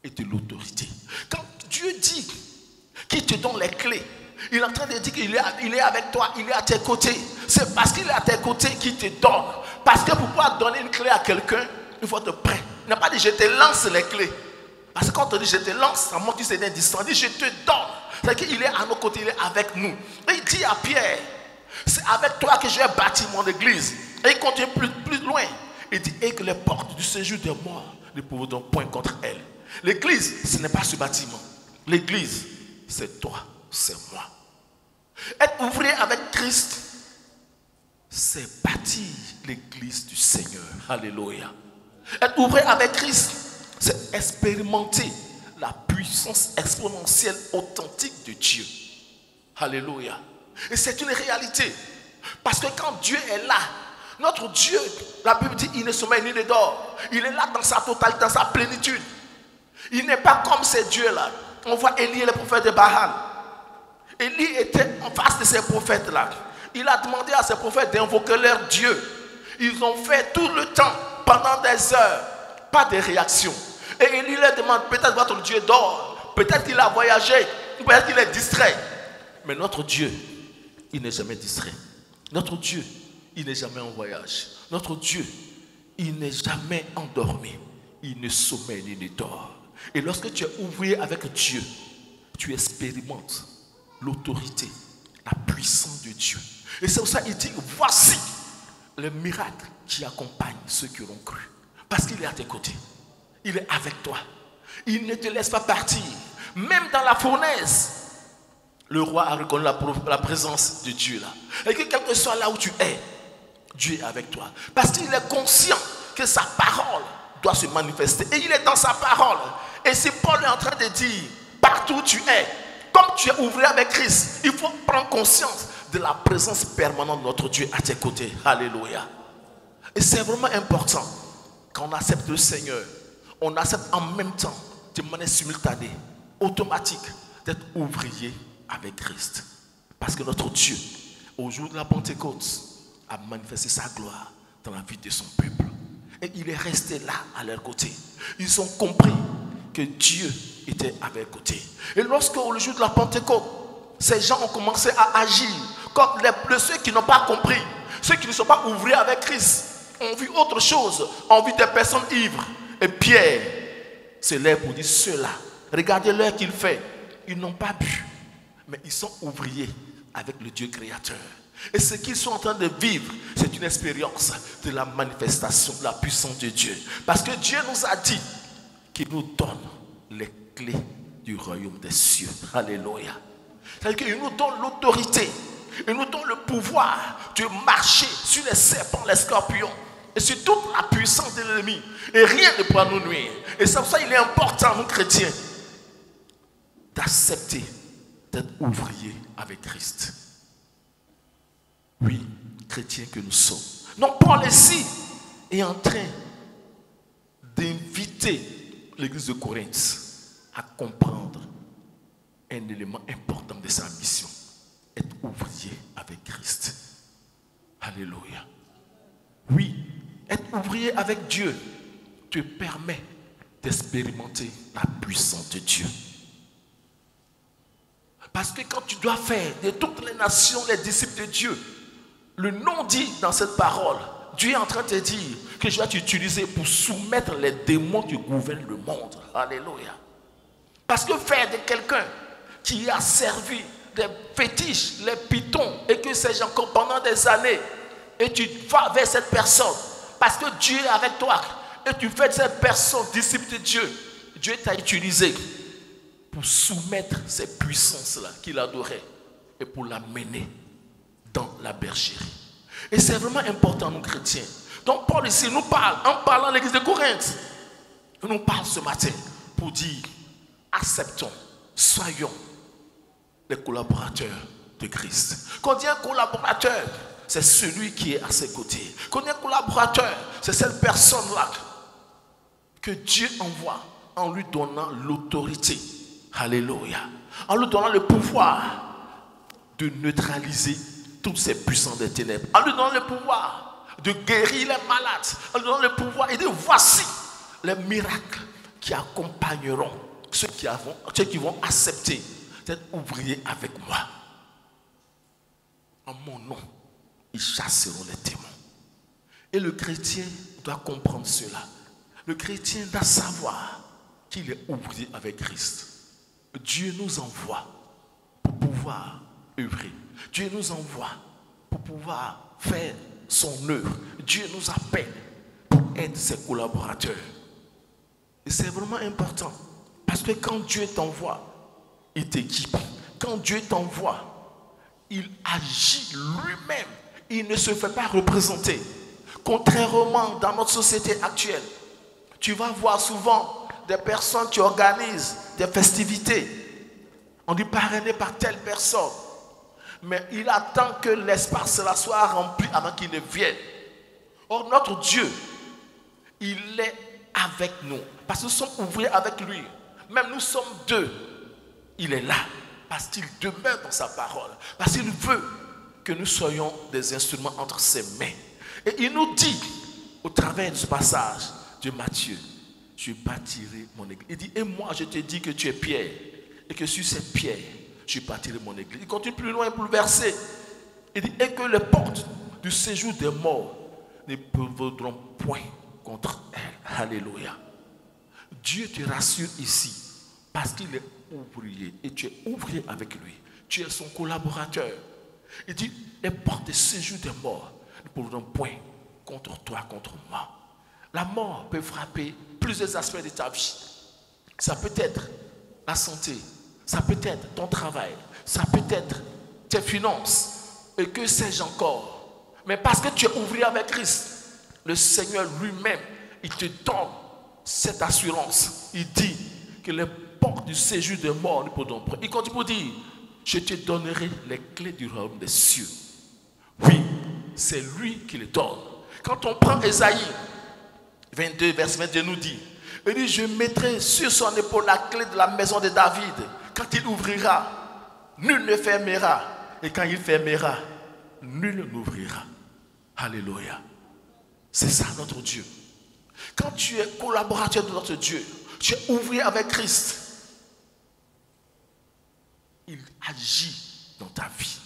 et de l'autorité. Quand Dieu dit qu'il te donne les clés, il est en train de dire qu'il est avec toi, il est à tes côtés. C'est parce qu'il est à tes côtés qu'il te donne. Parce que pour pouvoir donner une clé à quelqu'un, il faut être prêt. Il n'a pas dit je te lance les clés. Parce que quand on dit je te lance, ça montre que c'est indistant. Il dit je te donne. C'est-à-dire qu'il est à nos côtés, il est avec nous. Et il dit à Pierre, c'est avec toi que je vais bâtir mon église. Et il continue plus loin. Il dit, et que les portes du séjour des morts ne pourront point contre elle. L'église, ce n'est pas ce bâtiment. L'église, c'est toi, c'est moi. Être ouvrier avec Christ, c'est bâtir l'église du Seigneur. Alléluia. Être ouvrier avec Christ, c'est expérimenter la puissance exponentielle authentique de Dieu. Alléluia. Et c'est une réalité. Parce que quand Dieu est là, notre Dieu, la Bible dit, il ne sommeille ni ne dort. Il est là dans sa totalité, dans sa plénitude. Il n'est pas comme ces dieux-là. On voit Élie et les prophètes de Baal. Élie était en face de ces prophètes-là. Il a demandé à ces prophètes d'invoquer leur Dieu. Ils ont fait tout le temps, pendant des heures, pas de réaction. Et Élie leur demande, peut-être votre Dieu dort, peut-être qu'il a voyagé, peut-être qu'il est distrait. Mais notre Dieu, il n'est jamais distrait. Notre Dieu, il n'est jamais en voyage. Notre Dieu, il n'est jamais endormi. Il ne sommeille ni ne dort. Et lorsque tu es ouvrier avec Dieu, tu expérimentes l'autorité, la puissance de Dieu. Et c'est pour ça qu'il dit, voici les miracles qui accompagnent ceux qui l'ont cru. Parce qu'il est à tes côtés. Il est avec toi. Il ne te laisse pas partir. Même dans la fournaise, le roi a reconnu la présence de Dieu là. Et que quel que soit là où tu es, Dieu est avec toi. Parce qu'il est conscient que sa parole doit se manifester. Et il est dans sa parole. Et si Paul est en train de dire, partout où tu es, comme tu es ouvrier avec Christ, il faut prendre conscience de la présence permanente de notre Dieu à tes côtés. Alléluia. Et c'est vraiment important, quand on accepte le Seigneur, on accepte en même temps, de manière simultanée, automatique, d'être ouvrier avec Christ. Parce que notre Dieu, au jour de la Pentecôte, a manifesté sa gloire dans la vie de son peuple. Et il est resté là, à leur côté. Ils ont compris que Dieu était à leur côté. Et lorsque, au jour de la Pentecôte, ces gens ont commencé à agir comme ceux qui n'ont pas compris, ceux qui ne sont pas ouvriers avec Christ, ont vu autre chose, ont vu des personnes ivres. Et Pierre se lève pour dire ceux-là, regardez l'heure qu'il fait. Ils n'ont pas bu, mais ils sont ouvriers avec le Dieu créateur. Et ce qu'ils sont en train de vivre, c'est une expérience de la manifestation de la puissance de Dieu. Parce que Dieu nous a dit qu'il nous donne les clés du royaume des cieux. Alléluia. C'est-à-dire qu'il nous donne l'autorité, il nous donne le pouvoir de marcher sur les serpents, les scorpions et sur toute la puissance de l'ennemi. Et rien ne pourra nous nuire. Et c'est pour ça qu'il est important, nous chrétiens, d'accepter d'être ouvriers avec Christ. Oui, chrétiens que nous sommes. Donc Paul ici est en train d'inviter l'église de Corinthe à comprendre un élément important de sa mission. Être ouvrier avec Christ. Alléluia. Oui, être ouvrier avec Dieu te permet d'expérimenter la puissance de Dieu. Parce que quand tu dois faire de toutes les nations les disciples de Dieu, le nom dit dans cette parole, Dieu est en train de te dire que je vais t'utiliser pour soumettre les démons qui gouvernent le monde. Alléluia. Parce que faire de quelqu'un qui a servi des fétiches, les pitons, et que ces gens pendant des années, et tu vas vers cette personne, parce que Dieu est avec toi, et tu fais de cette personne disciple de Dieu, Dieu t'a utilisé pour soumettre ces puissances-là qu'il adorait, et pour l'amener dans la bergerie. Et c'est vraiment important, nous chrétiens. Donc Paul ici nous parle, en parlant de l'église de Corinthe, On nous parle ce matin pour dire, acceptons, soyons les collaborateurs de Christ. Quand on dit un collaborateur, c'est celui qui est à ses côtés. Quand on dit un collaborateur, c'est cette personne-là que Dieu envoie en lui donnant l'autorité. Alléluia. En lui donnant le pouvoir de neutraliser toutes ces puissances des ténèbres. En lui donnant le pouvoir de guérir les malades. En lui donnant le pouvoir et de voici les miracles qui accompagneront ceux qui vont accepter d'être ouvriers avec moi. En mon nom, ils chasseront les démons. Et le chrétien doit comprendre cela. Le chrétien doit savoir qu'il est ouvrier avec Christ. Dieu nous envoie pour pouvoir œuvrer. Dieu nous envoie pour pouvoir faire son œuvre. Dieu nous appelle pour être ses collaborateurs. Et c'est vraiment important. Parce que quand Dieu t'envoie, il t'équipe. Quand Dieu t'envoie, il agit lui-même. Il ne se fait pas représenter. Contrairement dans notre société actuelle, tu vas voir souvent des personnes qui organisent des festivités. On dit parrainé par telle personne. Mais il attend que l'espace soit rempli avant qu'il ne vienne. Or, notre Dieu, il est avec nous. Parce que nous sommes ouvriers avec lui. Même nous sommes deux. Il est là. Parce qu'il demeure dans sa parole. Parce qu'il veut que nous soyons des instruments entre ses mains. Et il nous dit, au travers de ce passage de Matthieu, je bâtirai mon église. Il dit, et moi je te dis que tu es pierre. Et que sur cette pierre, je bâtirai mon église. Il continue plus loin pour le verset. Il dit, et que les portes du séjour des morts ne prévaudront point contre elle. Alléluia. Dieu te rassure ici parce qu'il est ouvrier et tu es ouvrier avec lui. Tu es son collaborateur. Il dit, les portes du séjour des morts ne prévaudront point contre toi, contre moi. La mort peut frapper plusieurs aspects de ta vie. Ça peut être la santé, ça peut être ton travail, ça peut être tes finances, et que sais-je encore. Mais parce que tu es ouvrier avec Christ, le Seigneur lui-même, il te donne cette assurance. Il dit que les portes du séjour de mort ne pourront pas. Il continue pour dire, je te donnerai les clés du royaume des cieux. Oui, c'est lui qui les donne. Quand on prend Ésaïe 22, verset 22 nous dit, il dit, je mettrai sur son épaule la clé de la maison de David. Quand il ouvrira, nul ne fermera. Et quand il fermera, nul n'ouvrira. Alléluia. C'est ça notre Dieu. Quand tu es collaborateur de notre Dieu, tu es ouvrier avec Christ, il agit dans ta vie.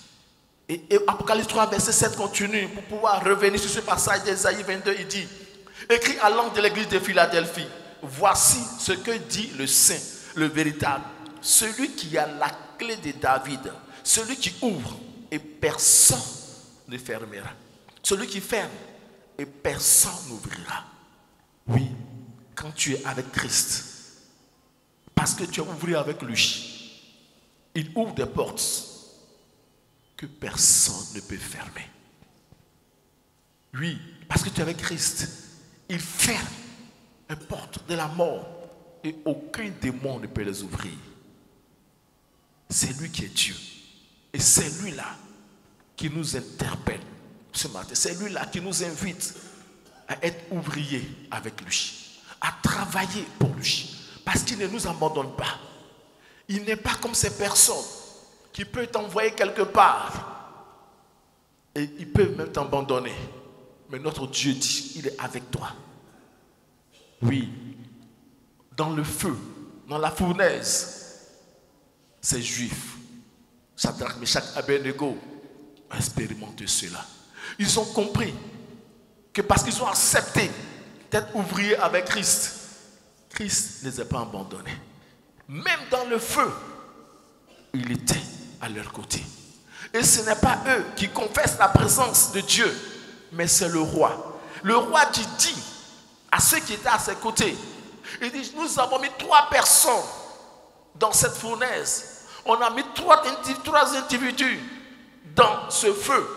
Et Apocalypse 3, verset 7 continue pour pouvoir revenir sur ce passage d'Ésaïe 22. Il dit, écrit à l'ange de l'église de Philadelphie, voici ce que dit le Saint, le véritable, celui qui a la clé de David, celui qui ouvre et personne ne fermera, celui qui ferme et personne n'ouvrira. Oui, quand tu es avec Christ, parce que tu es ouvrier avec lui, il ouvre des portes que personne ne peut fermer. Oui, parce que tu es avec Christ, il ferme les portes de la mort et aucun démon ne peut les ouvrir. C'est lui qui est Dieu. Et c'est lui-là qui nous interpelle ce matin. C'est lui-là qui nous invite à être ouvriers avec lui, à travailler pour lui, parce qu'il ne nous abandonne pas. Il n'est pas comme ces personnes qui peuvent t'envoyer quelque part et ils peuvent même t'abandonner. Mais notre Dieu dit, il est avec toi. Oui, dans le feu, dans la fournaise, ces Juifs, Shadrach, Meshach, Abednego, ont expérimenté cela. Ils ont compris que parce qu'ils ont accepté d'être ouvriers avec Christ, Christ ne les a pas abandonnés. Même dans le feu, il était à leur côté. Et ce n'est pas eux qui confessent la présence de Dieu, mais c'est le roi. Le roi qui dit à ceux qui étaient à ses côtés, il dit, nous avons mis 3 personnes dans cette fournaise. On a mis 3 individus dans ce feu.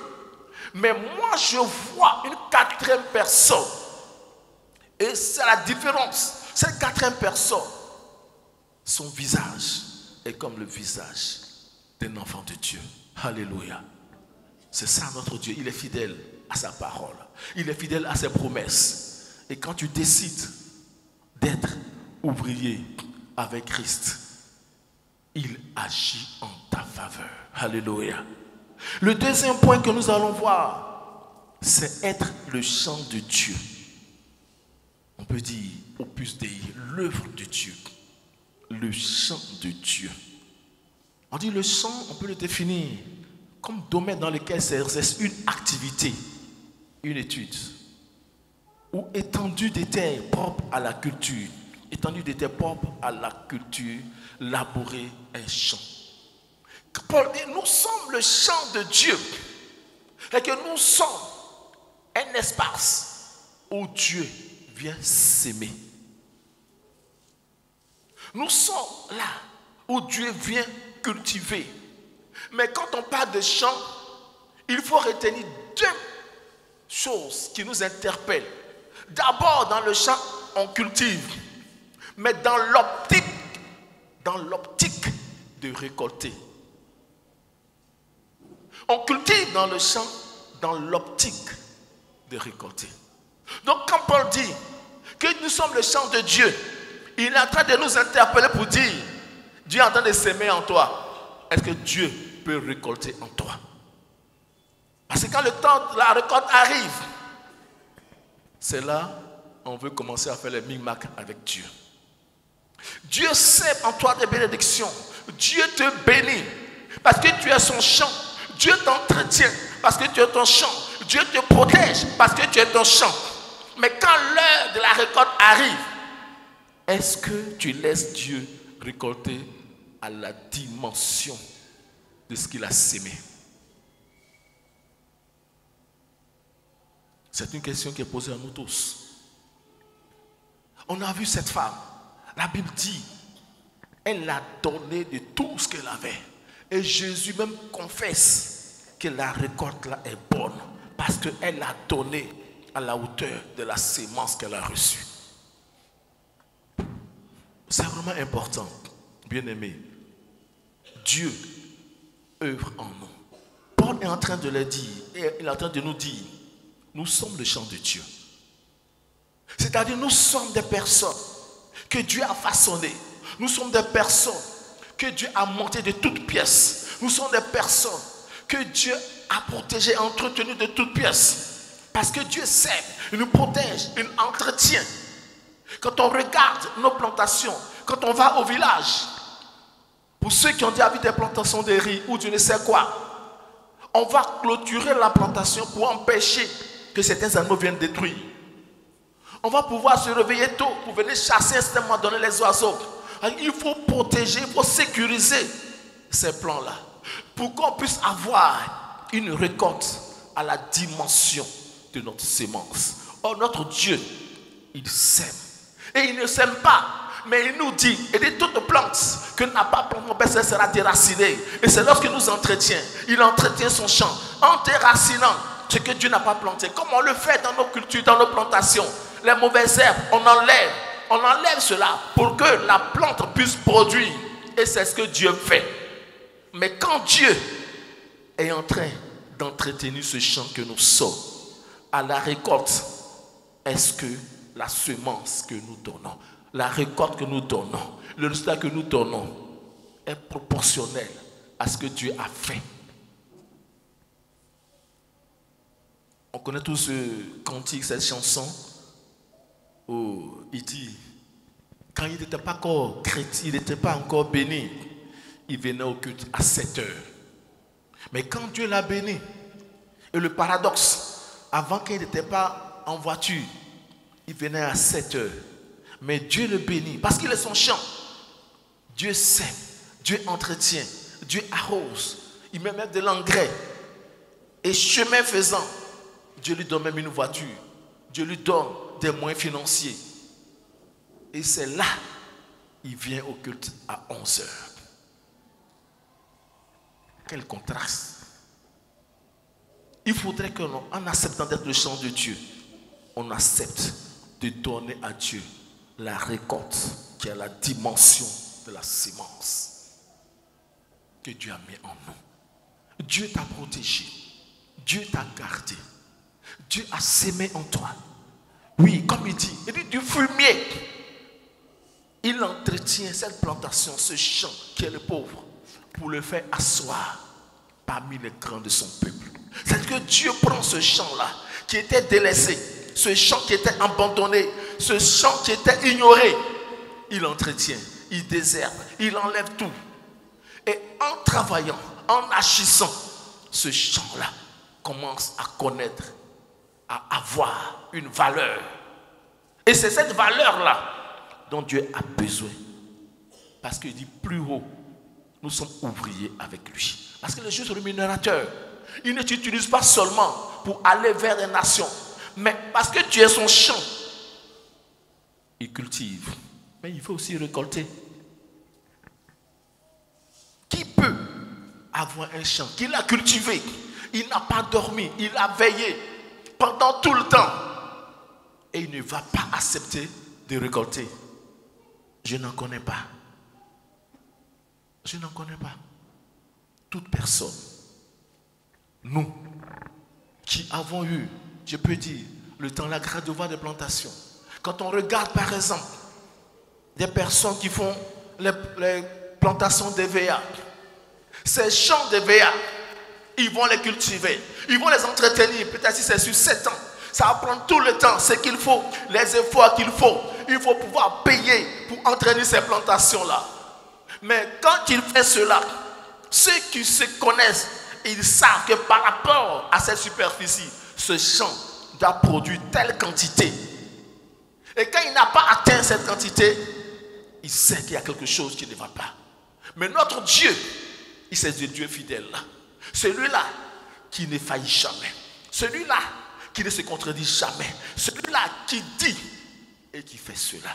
Mais moi, je vois une 4e personne. Et c'est la différence Cette quatrième personne, son visage est comme le visage d'un enfant de Dieu. Alléluia. C'est ça notre Dieu. Il est fidèle à sa parole. Il est fidèle à ses promesses. Et quand tu décides d'être ouvrier avec Christ, il agit en ta faveur. Alléluia. Le deuxième point que nous allons voir, c'est être le chant de Dieu. On peut dire, opus Dei, l'œuvre de Dieu. Le chant de Dieu. On dit le chant, on peut le définir comme domaine dans lequel s'exerce une activité, une étude, ou étendue des terres propres à la culture. Étendue des terres propres à la culture, labourer un champ. Paul dit, nous sommes le champ de Dieu. Et que nous sommes un espace où Dieu vient s'aimer. Nous sommes là où Dieu vient cultiver. Mais quand on parle de champ, il faut retenir deux choses qui nous interpellent. D'abord, dans le champ, on cultive. Mais dans l'optique de récolter. On cultive dans le champ, dans l'optique de récolter. Donc quand Paul dit que nous sommes le champ de Dieu, il est en train de nous interpeller pour dire, Dieu est en train de s'aimer en toi. Est-ce que Dieu peut récolter en toi? Parce que quand le temps de la récolte arrive, c'est là on veut commencer à faire les micmacs avec Dieu. Dieu sème en toi des bénédictions. Dieu te bénit parce que tu es son champ. Dieu t'entretient parce que tu es ton champ. Dieu te protège parce que tu es ton champ. Mais quand l'heure de la récolte arrive, est-ce que tu laisses Dieu récolter à la dimension de ce qu'il a sémé? C'est une question qui est posée à nous tous. On a vu cette femme. La Bible dit, elle a donné de tout ce qu'elle avait. Et Jésus même confesse que la récolte là est bonne parce qu'elle a donné à la hauteur de la sémence qu'elle a reçue. C'est vraiment important, bien-aimé. Dieu œuvre en nous. Paul est en train de le dire, et il est en train de nous dire, nous sommes le champ de Dieu. C'est-à-dire, nous sommes des personnes que Dieu a façonnées. Nous sommes des personnes que Dieu a montées de toutes pièces. Nous sommes des personnes que Dieu a protégées, entretenues de toutes pièces. Parce que Dieu sème, il nous protège, il nous entretient. Quand on regarde nos plantations, quand on va au village, pour ceux qui ont déjà vu des plantations de riz ou je ne sais quoi, on va clôturer la plantation pour empêcher que certains animaux viennent détruire. On va pouvoir se réveiller tôt pour venir chasser extrêmement, donner les oiseaux. Il faut protéger, il faut sécuriser ces plans-là pour qu'on puisse avoir une récolte à la dimension de notre sémence. Or, notre Dieu, il sème. Et il ne sème pas, mais il nous dit, et de toute plante que n'a pas planté, mon père, ça sera déraciné. Et c'est lorsqu'il nous entretient, il entretient son champ en déracinant ce que Dieu n'a pas planté. Comme on le fait dans nos cultures, dans nos plantations. Les mauvaises herbes, on enlève cela pour que la plante puisse produire. Et c'est ce que Dieu fait. Mais quand Dieu est en train d'entretenir ce champ que nous sommes, à la récolte, est-ce que la semence que nous donnons, la récolte que nous donnons, le résultat que nous donnons est proportionnel à ce que Dieu a fait? On connaît tous ce cantique, cette chanson où il dit, quand il n'était pas encore chrétien, il n'était pas encore béni, il venait au culte à 7 heures. Mais quand Dieu l'a béni, et le paradoxe, avant qu'il n'était pas en voiture, il venait à 7 heures. Mais Dieu le bénit parce qu'il est son champ. Dieu sème, Dieu entretient, Dieu arrose, il met même de l'engrais. Et chemin faisant, Dieu lui donne même une voiture. Dieu lui donne des moyens financiers. Et c'est là, il vient au culte à 11 heures. Quel contraste. Il faudrait que en acceptant d'être le champ de Dieu, on accepte de donner à Dieu la récolte qui est la dimension de la sémence que Dieu a mis en nous. Dieu t'a protégé. Dieu t'a gardé. Dieu a sémé en toi. Oui, comme il dit du fumier. Il entretient cette plantation, ce champ qui est le pauvre, pour le faire asseoir parmi les grands de son peuple. C'est-à-dire que Dieu prend ce champ-là, qui était délaissé, ce champ qui était abandonné, ce champ qui était ignoré. Il entretient, il désherbe, il enlève tout. Et en travaillant, en agissant, ce champ-là commence à connaître, à avoir une valeur. Et c'est cette valeur-là dont Dieu a besoin. Parce qu'il dit plus haut, nous sommes ouvriers avec lui. Parce que le juste rémunérateur, il ne t'utilise pas seulement pour aller vers les nations, mais parce que tu es son champ. Il cultive, mais il faut aussi récolter. Qui peut avoir un champ qu'il a cultivé? Il n'a pas dormi, il a veillé pendant tout le temps. Et il ne va pas accepter de récolter. Je n'en connais pas. Je n'en connais pas. Toute personne, nous, qui avons eu, je peux dire, le temps, la grâce de voir des plantations. Quand on regarde par exemple des personnes qui font les plantations d'EVA, ces champs d'EVA, ils vont les cultiver, ils vont les entretenir, peut-être si c'est sur 7 ans. Ça va prendre tout le temps, ce qu'il faut, les efforts qu'il faut. Il faut pouvoir payer pour entraîner ces plantations-là. Mais quand il fait cela, ceux qui se connaissent, ils savent que par rapport à cette superficie, ce champ doit produire telle quantité. Et quand il n'a pas atteint cette quantité, il sait qu'il y a quelque chose qui ne va pas. Mais notre Dieu, il c'est le Dieu fidèle. Celui-là qui ne faillit jamais. Celui-là qui ne se contredit jamais. Celui-là qui dit et qui fait cela.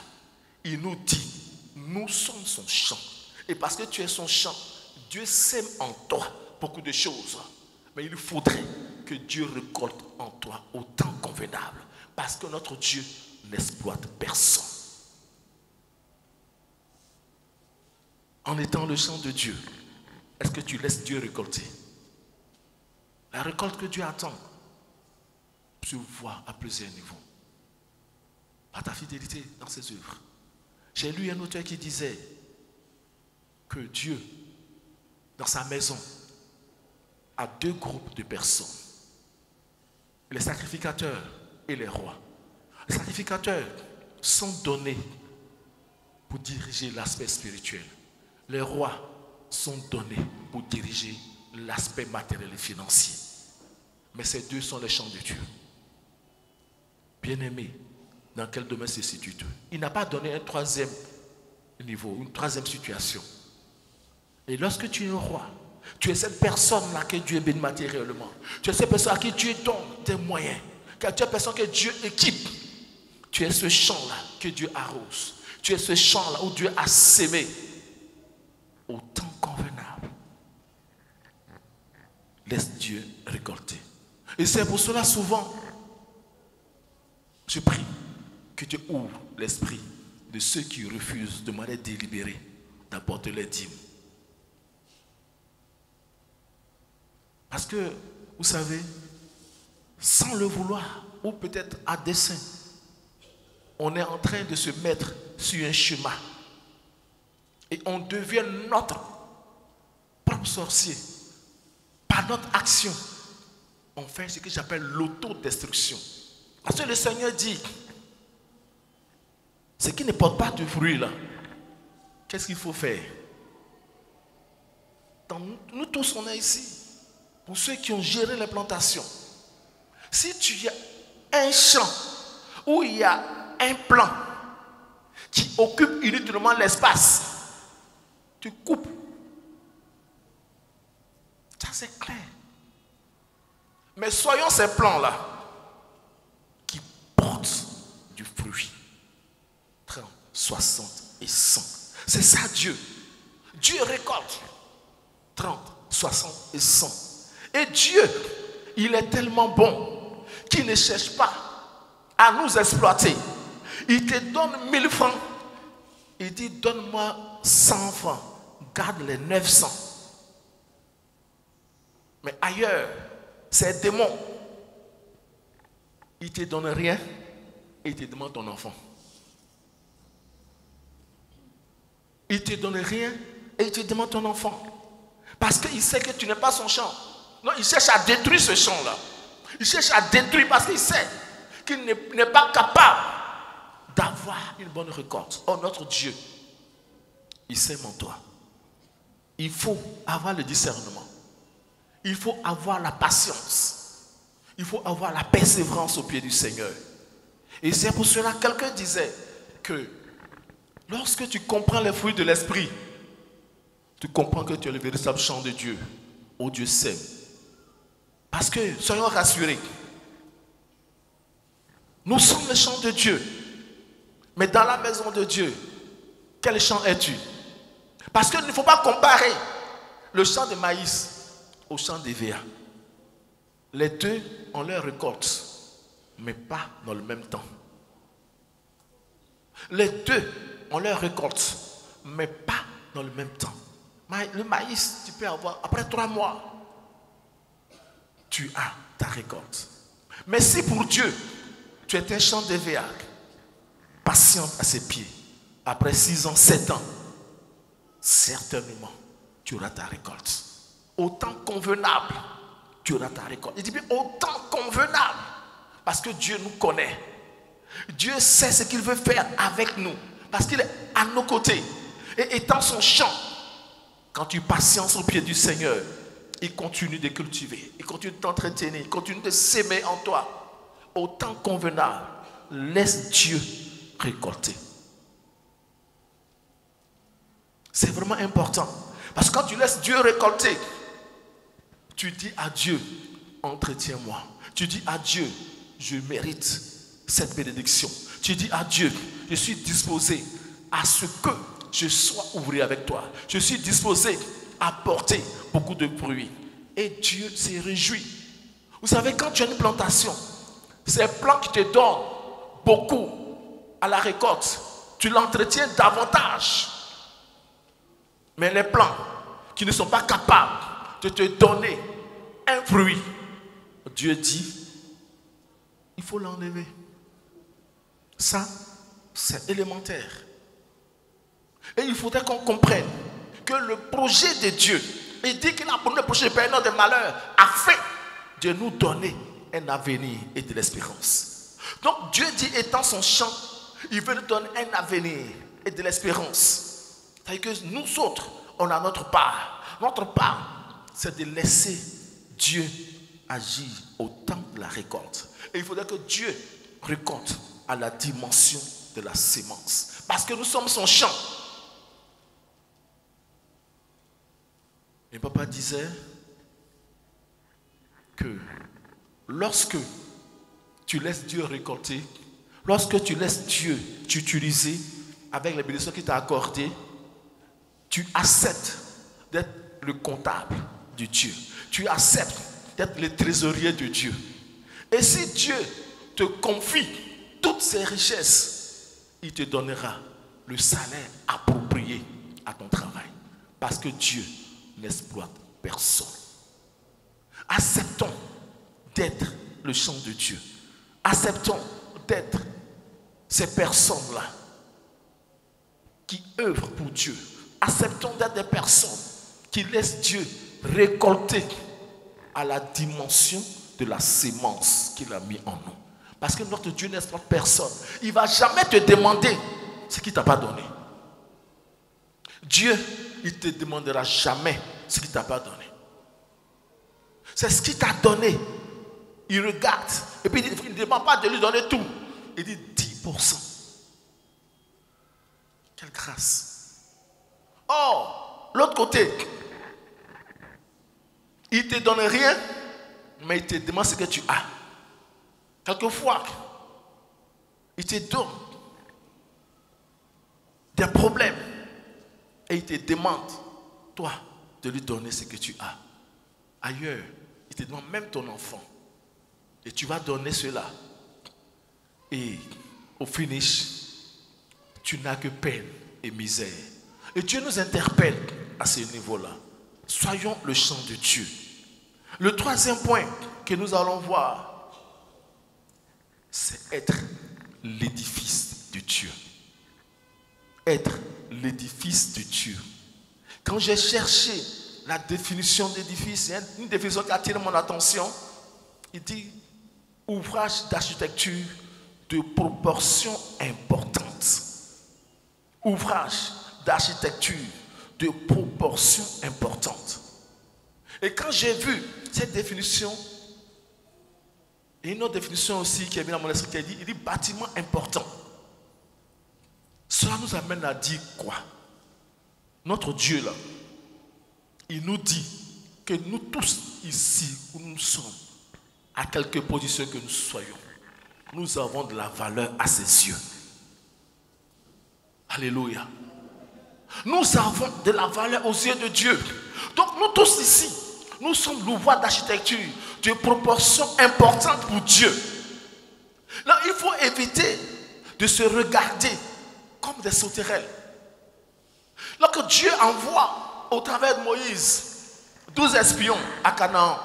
Il nous dit, nous sommes son champ. Et parce que tu es son champ, Dieu sème en toi beaucoup de choses. Mais il faudrait que Dieu récolte en toi au temps convenable. Parce que notre Dieu n'exploite personne. En étant le champ de Dieu, est-ce que tu laisses Dieu récolter? La récolte que Dieu attend se voit à plusieurs niveaux. Par ta fidélité dans ses œuvres. J'ai lu un auteur qui disait que Dieu, dans sa maison, a 2 groupes de personnes. Les sacrificateurs et les rois. Les sacrificateurs sont donnés pour diriger l'aspect spirituel. Les rois sont donnés pour diriger l'aspect matériel et financier. Mais ces 2 sont les champs de Dieu. Bien-aimé, dans quel domaine se situe-t-il? Il n'a pas donné un 3e niveau, une 3e situation. Et lorsque tu es un roi, tu es cette personne-là que Dieu bénit matériellement. Tu es cette personne à qui Dieu donne des moyens. Tu es cette personne que Dieu équipe. Tu es ce champ-là que Dieu arrose. Tu es ce champ-là où Dieu a sémé au temps convenable. Laisse Dieu récolter. Et c'est pour cela souvent, je prie que Dieu ouvre l'esprit de ceux qui refusent de manière délibérée d'apporter les dîmes. Parce que, vous savez, sans le vouloir, ou peut-être à dessein, on est en train de se mettre sur un chemin. Et on devient notre propre sorcier. Par notre action, on fait ce que j'appelle l'autodestruction. Parce que le Seigneur dit, ce qui ne porte pas de fruit là, qu'est-ce qu'il faut faire? Nous tous on est ici. Pour ceux qui ont géré les plantations. Si tu as un champ où il y a un plan qui occupe inutilement l'espace, tu coupes. Ça c'est clair. Mais soyons ces plans-là qui portent du fruit. 30, 60 et 100. C'est ça Dieu. Dieu récolte 30, 60 et 100. Et Dieu, il est tellement bon qu'il ne cherche pas à nous exploiter. Il te donne 1000 francs. Il dit, donne-moi 100 francs. Garde les 900. Mais ailleurs, c'est un démon. Il ne te donne rien et il te demande ton enfant. Il ne te donne rien et il te demande ton enfant. Parce qu'il sait que tu n'es pas son champ. Non, il cherche à détruire ce champ-là. Il cherche à détruire parce qu'il sait qu'il n'est pas capable d'avoir une bonne récolte. Oh, notre Dieu, il s'aime en toi. Il faut avoir le discernement. Il faut avoir la patience. Il faut avoir la persévérance au pied du Seigneur. Et c'est pour cela que quelqu'un disait que lorsque tu comprends les fruits de l'esprit, tu comprends que tu es le véritable champ de Dieu. Oh, Dieu s'aime. Parce que, soyons rassurés, nous sommes le champ de Dieu. Mais dans la maison de Dieu, quel champ es-tu? Parce qu'il ne faut pas comparer le champ de maïs au champ d'Évéa. Les deux ont leur récolte, mais pas dans le même temps. Les deux ont leur récolte, mais pas dans le même temps. Le maïs, tu peux avoir, après 3 mois, tu as ta récolte. Mais si pour Dieu, tu es un champ d'Évéa, patiente à ses pieds, après 6 ans, 7 ans, certainement, tu auras ta récolte. Au temps convenable, tu auras ta récolte. Il dit bien au temps convenable. Parce que Dieu nous connaît. Dieu sait ce qu'il veut faire avec nous. Parce qu'il est à nos côtés. Et étant son champ, quand tu patiences au pied du Seigneur, il continue de cultiver. Il continue de t'entretenir. Il continue de s'aimer en toi. Au temps convenable, laisse Dieu récolter. C'est vraiment important. Parce que quand tu laisses Dieu récolter, tu dis à Dieu, entretiens-moi. Tu dis à Dieu, je mérite cette bénédiction. Tu dis à Dieu, je suis disposé à ce que je sois ouvrier avec toi. Je suis disposé à porter beaucoup de fruits. Et Dieu s'est réjoui. Vous savez, quand tu as une plantation, ces plants qui te donnent beaucoup à la récolte, tu l'entretiens davantage. Mais les plants qui ne sont pas capables de te donner un fruit, Dieu dit, il faut l'enlever. Ça, c'est élémentaire. Et il faudrait qu'on comprenne que le projet de Dieu, il dit qu'il a pour nous le projet de paix, non de malheur, afin de nous donner un avenir et de l'espérance. Donc Dieu dit, étant son champ, il veut nous donner un avenir et de l'espérance. C'est-à-dire que nous autres, on a notre part. Notre part, c'est de laisser Dieu agir au temps de la récolte. Et il faudrait que Dieu récolte à la dimension de la sémence. Parce que nous sommes son champ. Et papa disait que lorsque tu laisses Dieu récolter, lorsque tu laisses Dieu t'utiliser avec les bénédictions qu'il t'a accordées, tu acceptes d'être le comptable de Dieu. Tu acceptes d'être le trésorier de Dieu. Et si Dieu te confie toutes ses richesses, il te donnera le salaire approprié à ton travail. Parce que Dieu n'exploite personne. Acceptons d'être le champ de Dieu. Acceptons d'être ces personnes-là qui œuvrent pour Dieu. Acceptons d'être des personnes qui laissent Dieu récolter à la dimension de la sémence qu'il a mis en nous. Parce que notre Dieu n'exploite personne. Il ne va jamais te demander ce qu'il ne t'a pas donné. Dieu, il ne te demandera jamais ce qu'il ne t'a pas donné. C'est ce qu'il t'a donné. Il regarde. Et puis il ne demande pas de lui donner tout. Il dit 10%. Quelle grâce. Or, l'autre côté, il ne te donne rien, mais il te demande ce que tu as. Quelquefois, il te donne des problèmes et il te demande, toi, de lui donner ce que tu as. Ailleurs, il te demande même ton enfant. Et tu vas donner cela. Et au finish, tu n'as que peine et misère. Et Dieu nous interpelle à ce niveau-là. Soyons le champ de Dieu. Le troisième point que nous allons voir, c'est être l'édifice de Dieu. Être l'édifice de Dieu. Quand j'ai cherché la définition d'édifice, il y a une définition qui attire mon attention. Il dit ouvrage d'architecture de proportions importantes. Ouvrage d'architecture de proportions importantes. Et quand j'ai vu cette définition, et une autre définition aussi qui est venue dans mon esprit, il dit bâtiment important. Cela nous amène à dire quoi? Notre Dieu là, il nous dit que nous tous ici où nous sommes, à quelque position que nous soyons, nous avons de la valeur à ses yeux. Alléluia. Nous avons de la valeur aux yeux de Dieu. Donc nous tous ici, nous sommes l'ouvrage d'architecture de proportions importantes pour Dieu. Là, il faut éviter de se regarder comme des sauterelles. Lorsque Dieu envoie au travers de Moïse 12 espions à Canaan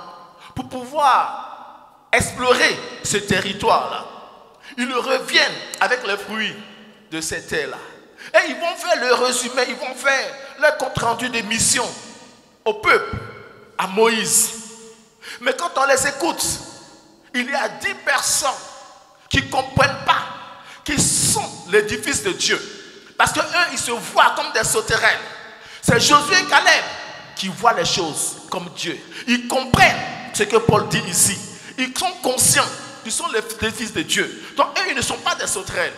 pour pouvoir explorer ce territoire-là, ils reviennent avec les fruits de cette terre-là. Et ils vont faire le résumé, ils vont faire le compte-rendu des missions au peuple, à Moïse. Mais quand on les écoute, il y a 10 personnes qui ne comprennent pas qui sont l'édifice de Dieu. Parce qu'eux, ils se voient comme des sauterelles. C'est Josué et Caleb qui voient les choses comme Dieu. Ils comprennent ce que Paul dit ici. Ils sont conscients qu'ils sont les fils de Dieu. Donc eux, ils ne sont pas des sauterelles.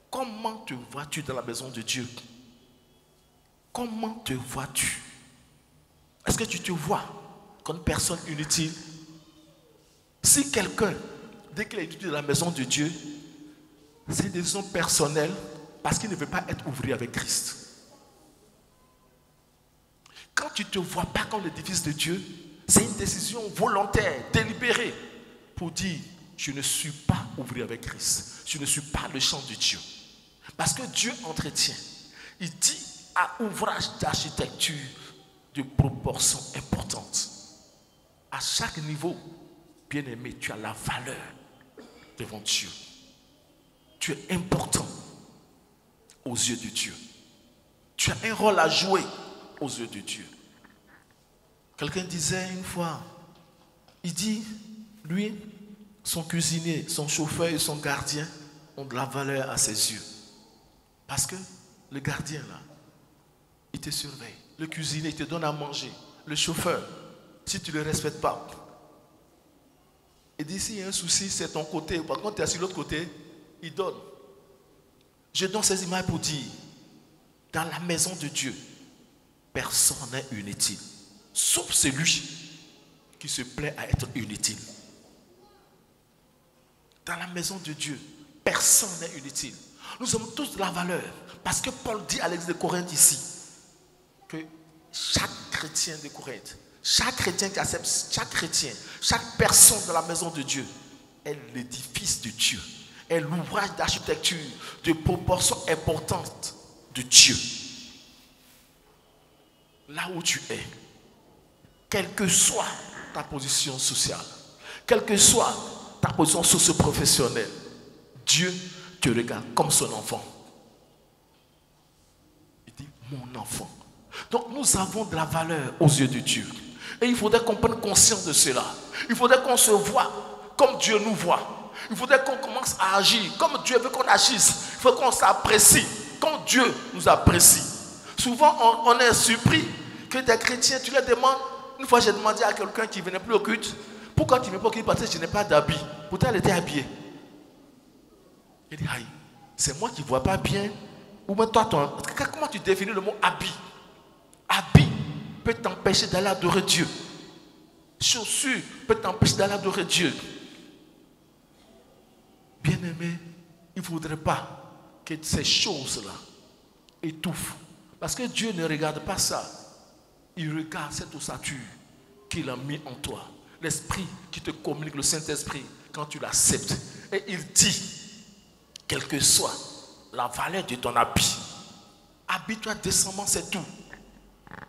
Comment te vois-tu dans la maison de Dieu? Comment te vois-tu? Est-ce que tu te vois comme une personne inutile? Si quelqu'un, dès qu'il est inutile dans la maison de Dieu, c'est des raisons personnelles parce qu'il ne veut pas être ouvrier avec Christ. Quand tu ne te vois pas comme l'édifice de Dieu, c'est une décision volontaire, délibérée, pour dire, je ne suis pas ouvrier avec Christ. Je ne suis pas le champ de Dieu. Parce que Dieu entretient. Il dit à ouvrage d'architecture de proportions importantes. À chaque niveau, bien-aimé, tu as la valeur devant Dieu. Tu es important aux yeux de Dieu. Tu as un rôle à jouer aux yeux de Dieu. Quelqu'un disait une fois, il dit, lui, son cuisinier, son chauffeur et son gardien ont de la valeur à ses yeux. Parce que le gardien là, il te surveille. Le cuisinier, il te donne à manger. Le chauffeur, si tu ne le respectes pas, il dit s'il y a un souci, c'est ton côté. Par contre, tu es sur l'autre côté, il donne. Je donne ces images pour dire, dans la maison de Dieu, personne n'est inutile. Sauf celui qui se plaît à être inutile. Dans la maison de Dieu, personne n'est inutile. Nous avons tous de la valeur. Parce que Paul dit à l'église de Corinthe ici, que chaque chrétien de Corinthe, chaque chrétien qui accepte, chaque chrétien, chaque personne dans la maison de Dieu est l'édifice de Dieu, est l'ouvrage d'architecture de proportions importantes de Dieu. Là où tu es, quelle que soit ta position sociale, quelle que soit ta position socio-professionnelle, Dieu te regarde comme son enfant. Il dit, mon enfant. Donc nous avons de la valeur aux yeux de Dieu. Et il faudrait qu'on prenne conscience de cela. Il faudrait qu'on se voit comme Dieu nous voit. Il faudrait qu'on commence à agir comme Dieu veut qu'on agisse. Il faut qu'on s'apprécie comme Dieu nous apprécie. Souvent on est surpris que des chrétiens, tu leur demandes. Une fois j'ai demandé à quelqu'un qui ne venait plus au culte, pourquoi tu ne viens pas au culte? Parce que je n'ai pas d'habit. Pourtant elle était habillée. Il dit, aïe, c'est moi qui ne vois pas bien. Ou même toi, comment tu définis le mot habit? Habit peut t'empêcher d'aller adorer Dieu. Chaussure peut t'empêcher d'aller adorer Dieu. Bien-aimé, il ne faudrait pas que ces choses-là étouffent. Parce que Dieu ne regarde pas ça. Il regarde cette ossature qu'il a mis en toi. L'esprit qui te communique, le Saint-Esprit, quand tu l'acceptes. Et il dit, quelle que soit la valeur de ton habit, habille-toi décemment, c'est tout.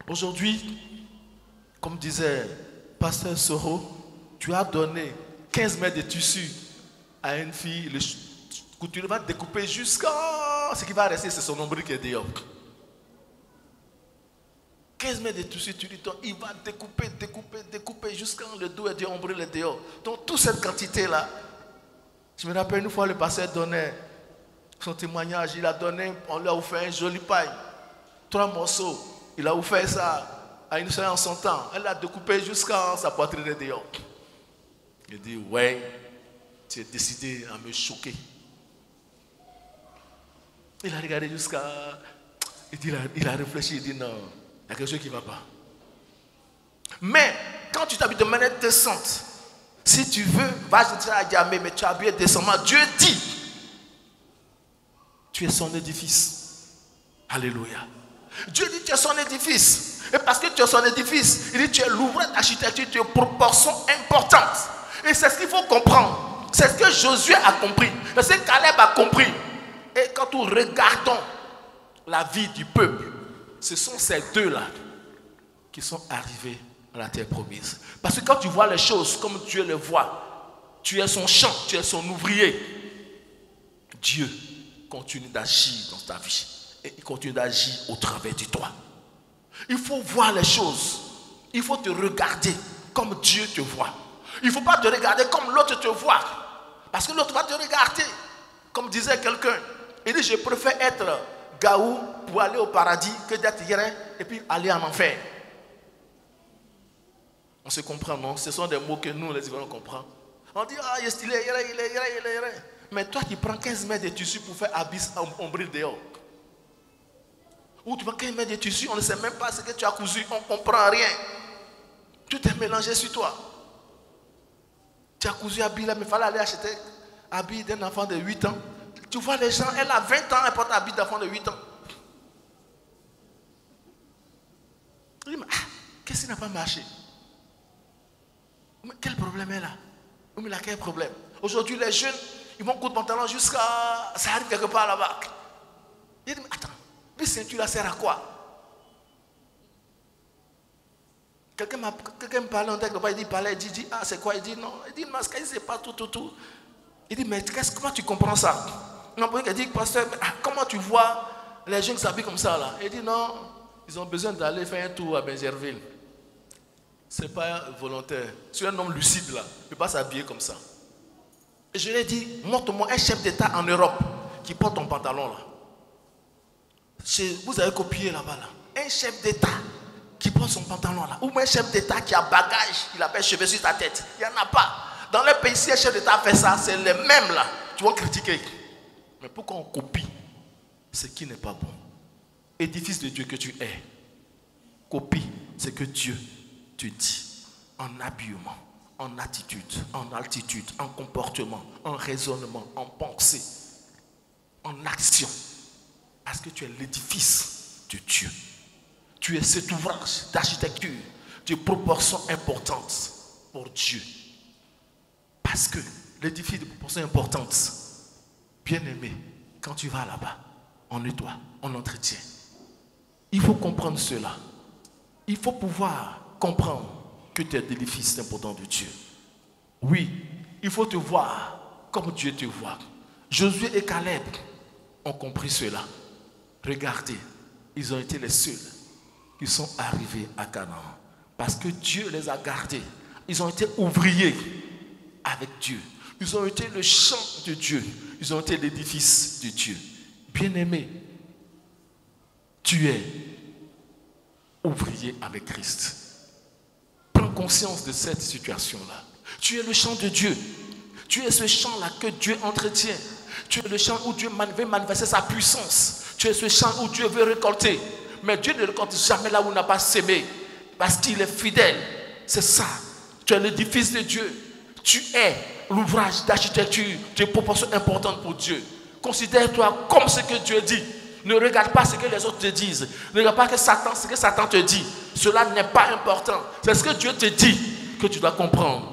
Aujourd'hui, comme disait Pasteur Soro, tu as donné 15 mètres de tissu à une fille, le couturier va découper jusqu'à ce qui va rester, c'est son nombril qui est dehors. 15 mètres de tissu, tu dis, il va découper jusqu'à le dos et le nombril est dehors. Donc toute cette quantité-là, je me rappelle une fois le pasteur donnait son témoignage, il a donné, on lui a offert un joli paille, 3 morceaux, il a offert ça à une soeur en son temps, elle l'a découpé jusqu'à sa poitrine est dehors. Il dit, ouais, tu es décidé à me choquer. Il a regardé jusqu'à... Il a réfléchi, il dit non, il y a quelque chose qui ne va pas. Mais quand tu t'habilles de manière décente, si tu veux, va je dirais à Yamé, mais tu es habillé décemment. Dieu dit, tu es son édifice. Alléluia. Dieu dit, tu es son édifice. Et parce que tu es son édifice, il dit, tu es l'ouvrage d'architecture, tu es proportion importante. Et c'est ce qu'il faut comprendre. C'est ce que Josué a compris. C'est ce que Caleb a compris. Et quand nous regardons la vie du peuple, ce sont ces deux-là qui sont arrivés à la terre promise. Parce que quand tu vois les choses comme Dieu les voit, tu es son champ, tu es son ouvrier. Dieu continue d'agir dans ta vie. Et il continue d'agir au travers de toi. Il faut voir les choses. Il faut te regarder comme Dieu te voit. Il ne faut pas te regarder comme l'autre te voit. Parce que l'autre va te regarder. Comme disait quelqu'un, il dit, je préfère être gaou pour aller au paradis que d'être hier et puis aller en enfer. On se comprend, non? Ce sont des mots que nous, les Ivoiriens, on comprend. On dit, ah, il est stylé, il est. Mais toi qui prends 15 mètres de tissu pour faire abysse ombril dehors. Ou tu prends 15 mètres de tissu, on ne sait même pas ce que tu as cousu, on ne comprend rien. Tout est mélangé sur toi. Tu as cousu habit là, mais il fallait aller acheter habit d'un enfant de 8 ans. Tu vois les gens, elle a 20 ans, elle porte habit d'enfant de 8 ans. Je dis, mais qu'est-ce qui n'a pas marché? Mais quel problème est là? Mais là, quel problème? Aujourd'hui, les jeunes, ils vont coudre pantalon jusqu'à... Ça arrive quelque part là-bas. Il dit, mais attends, les ceintures là sert à quoi? Quelqu'un me parlait en tête, il dit, ah, c'est quoi? Il dit, non. Il dit, masque, il ne sait pas tout. Il dit, mais comment tu comprends ça? Non, il dit, pasteur, comment tu vois les jeunes s'habillent comme ça là? Il dit, non, ils ont besoin d'aller faire un tour à Benjerville. Ce n'est pas volontaire. C'est un homme lucide là, il ne peut pas s'habiller comme ça. Et je lui ai dit, montre-moi un chef d'État en Europe qui porte ton pantalon là. Vous avez copié là-bas là. Un chef d'État qui porte son pantalon là. Ou un chef d'État qui a bagage, il appelle cheveux sur ta tête. Il n'y en a pas. Dans les pays, si un chef d'État fait ça, c'est les mêmes là. Tu vas critiquer. Mais pourquoi on copie ce qui n'est pas bon? Édifice de Dieu que tu es. Copie ce que Dieu te dit. En habillement, en attitude, en altitude, en comportement, en raisonnement, en pensée, en action. Parce que tu es l'édifice de Dieu. Tu es cet ouvrage d'architecture de proportion importante pour Dieu. Parce que l'édifice de proportion importante, bien aimé, quand tu vas là-bas, on nettoie, on entretient. Il faut comprendre cela. Il faut pouvoir comprendre que tu es l'édifice important de Dieu. Oui, il faut te voir comme Dieu te voit. Josué et Caleb ont compris cela. Regardez, ils ont été les seuls qui sont arrivés à Canaan. Parce que Dieu les a gardés. Ils ont été ouvriers avec Dieu. Ils ont été le champ de Dieu. Ils ont été l'édifice de Dieu. Bien-aimé, tu es ouvrier avec Christ. Prends conscience de cette situation-là. Tu es le champ de Dieu. Tu es ce champ-là que Dieu entretient. Tu es le champ où Dieu veut manifester sa puissance. Tu es ce champ où Dieu veut récolter. Mais Dieu ne récolte jamais là où il n'a pas sémé. Parce qu'il est fidèle. C'est ça. Tu es l'édifice de Dieu. Tu es l'ouvrage d'architecture de proportion importante pour Dieu. Considère-toi comme ce que Dieu dit. Ne regarde pas ce que les autres te disent. Ne regarde pas ce que Satan te dit. Cela n'est pas important. C'est ce que Dieu te dit que tu dois comprendre.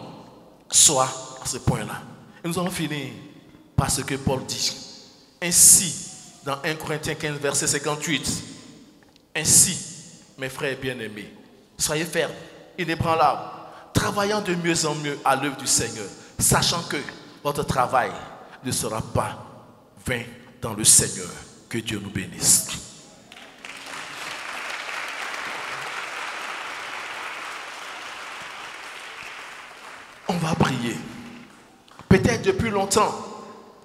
Sois à ce point-là. Et nous allons finir par ce que Paul dit. Ainsi, dans 1 Corinthiens 15, verset 58, ainsi, mes frères bien-aimés, soyez fermes, inébranlables, travaillant de mieux en mieux à l'œuvre du Seigneur, sachant que votre travail ne sera pas vain dans le Seigneur. Que Dieu nous bénisse. On va prier. Peut-être depuis longtemps,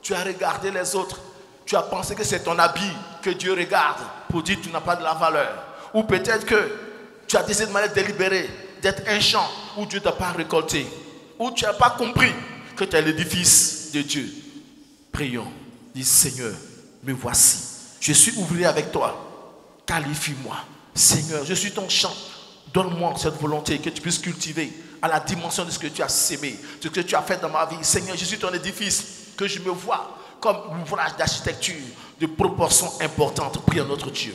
tu as regardé les autres. Tu as pensé que c'est ton habit que Dieu regarde pour dire que tu n'as pas de la valeur. Ou peut-être que tu as décidé de manière délibérée d'être un champ où Dieu ne t'a pas récolté. Ou tu n'as pas compris que tu es l'édifice de Dieu. Prions. Dis Seigneur, me voici. Je suis ouvrier avec toi. Qualifie-moi. Seigneur, je suis ton champ. Donne-moi cette volonté que tu puisses cultiver à la dimension de ce que tu as sémé, de ce que tu as fait dans ma vie. Seigneur, je suis ton édifice, que je me vois comme un ouvrage d'architecture de proportions importantes. Prie à notre Dieu.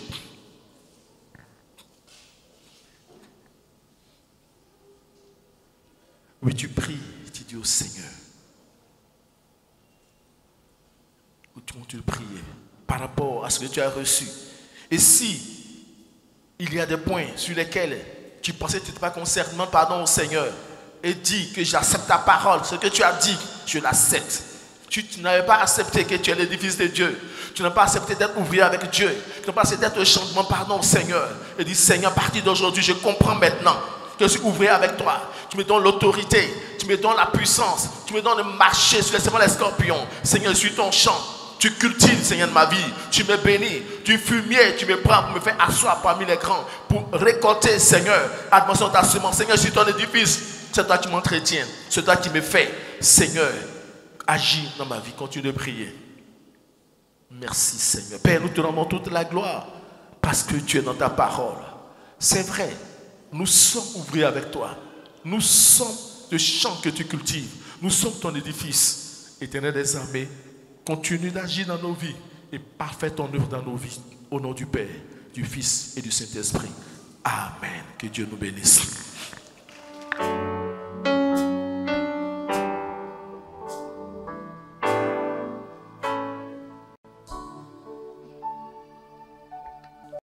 Oui, tu pries, tu dis au Seigneur. Tu le priais par rapport à ce que tu as reçu. Et si il y a des points sur lesquels tu pensais que tu n'étais pas concerné, demande pardon au Seigneur et dis que j'accepte ta parole. Ce que tu as dit, je l'accepte. Tu n'avais pas accepté que tu es l'édifice de Dieu. Tu n'as pas accepté d'être ouvrier avec Dieu. Tu n'as pas accepté d'être changement. Pardon au Seigneur. Et dis Seigneur, à partir d'aujourd'hui, je comprends maintenant que je suis ouvrier avec toi. Tu me donnes l'autorité. Tu me donnes la puissance. Tu me donnes de marcher sur les semelles des scorpions. Seigneur, je suis ton champ. Tu cultives, Seigneur, de ma vie. Tu me bénis. Du fumier, tu me prends pour me faire asseoir parmi les grands. Pour récolter, Seigneur, attention ta semence. Seigneur, je suis ton édifice. C'est toi qui m'entretiens. C'est toi qui me fais. Seigneur, agis dans ma vie. Continue de prier. Merci, Seigneur. Père, nous te rendons toute la gloire parce que tu es dans ta parole. C'est vrai. Nous sommes ouvriers avec toi. Nous sommes le champ que tu cultives. Nous sommes ton édifice. Éternel des armées, continue d'agir dans nos vies et parfait ton œuvre dans nos vies. Au nom du Père, du Fils et du Saint-Esprit. Amen. Que Dieu nous bénisse.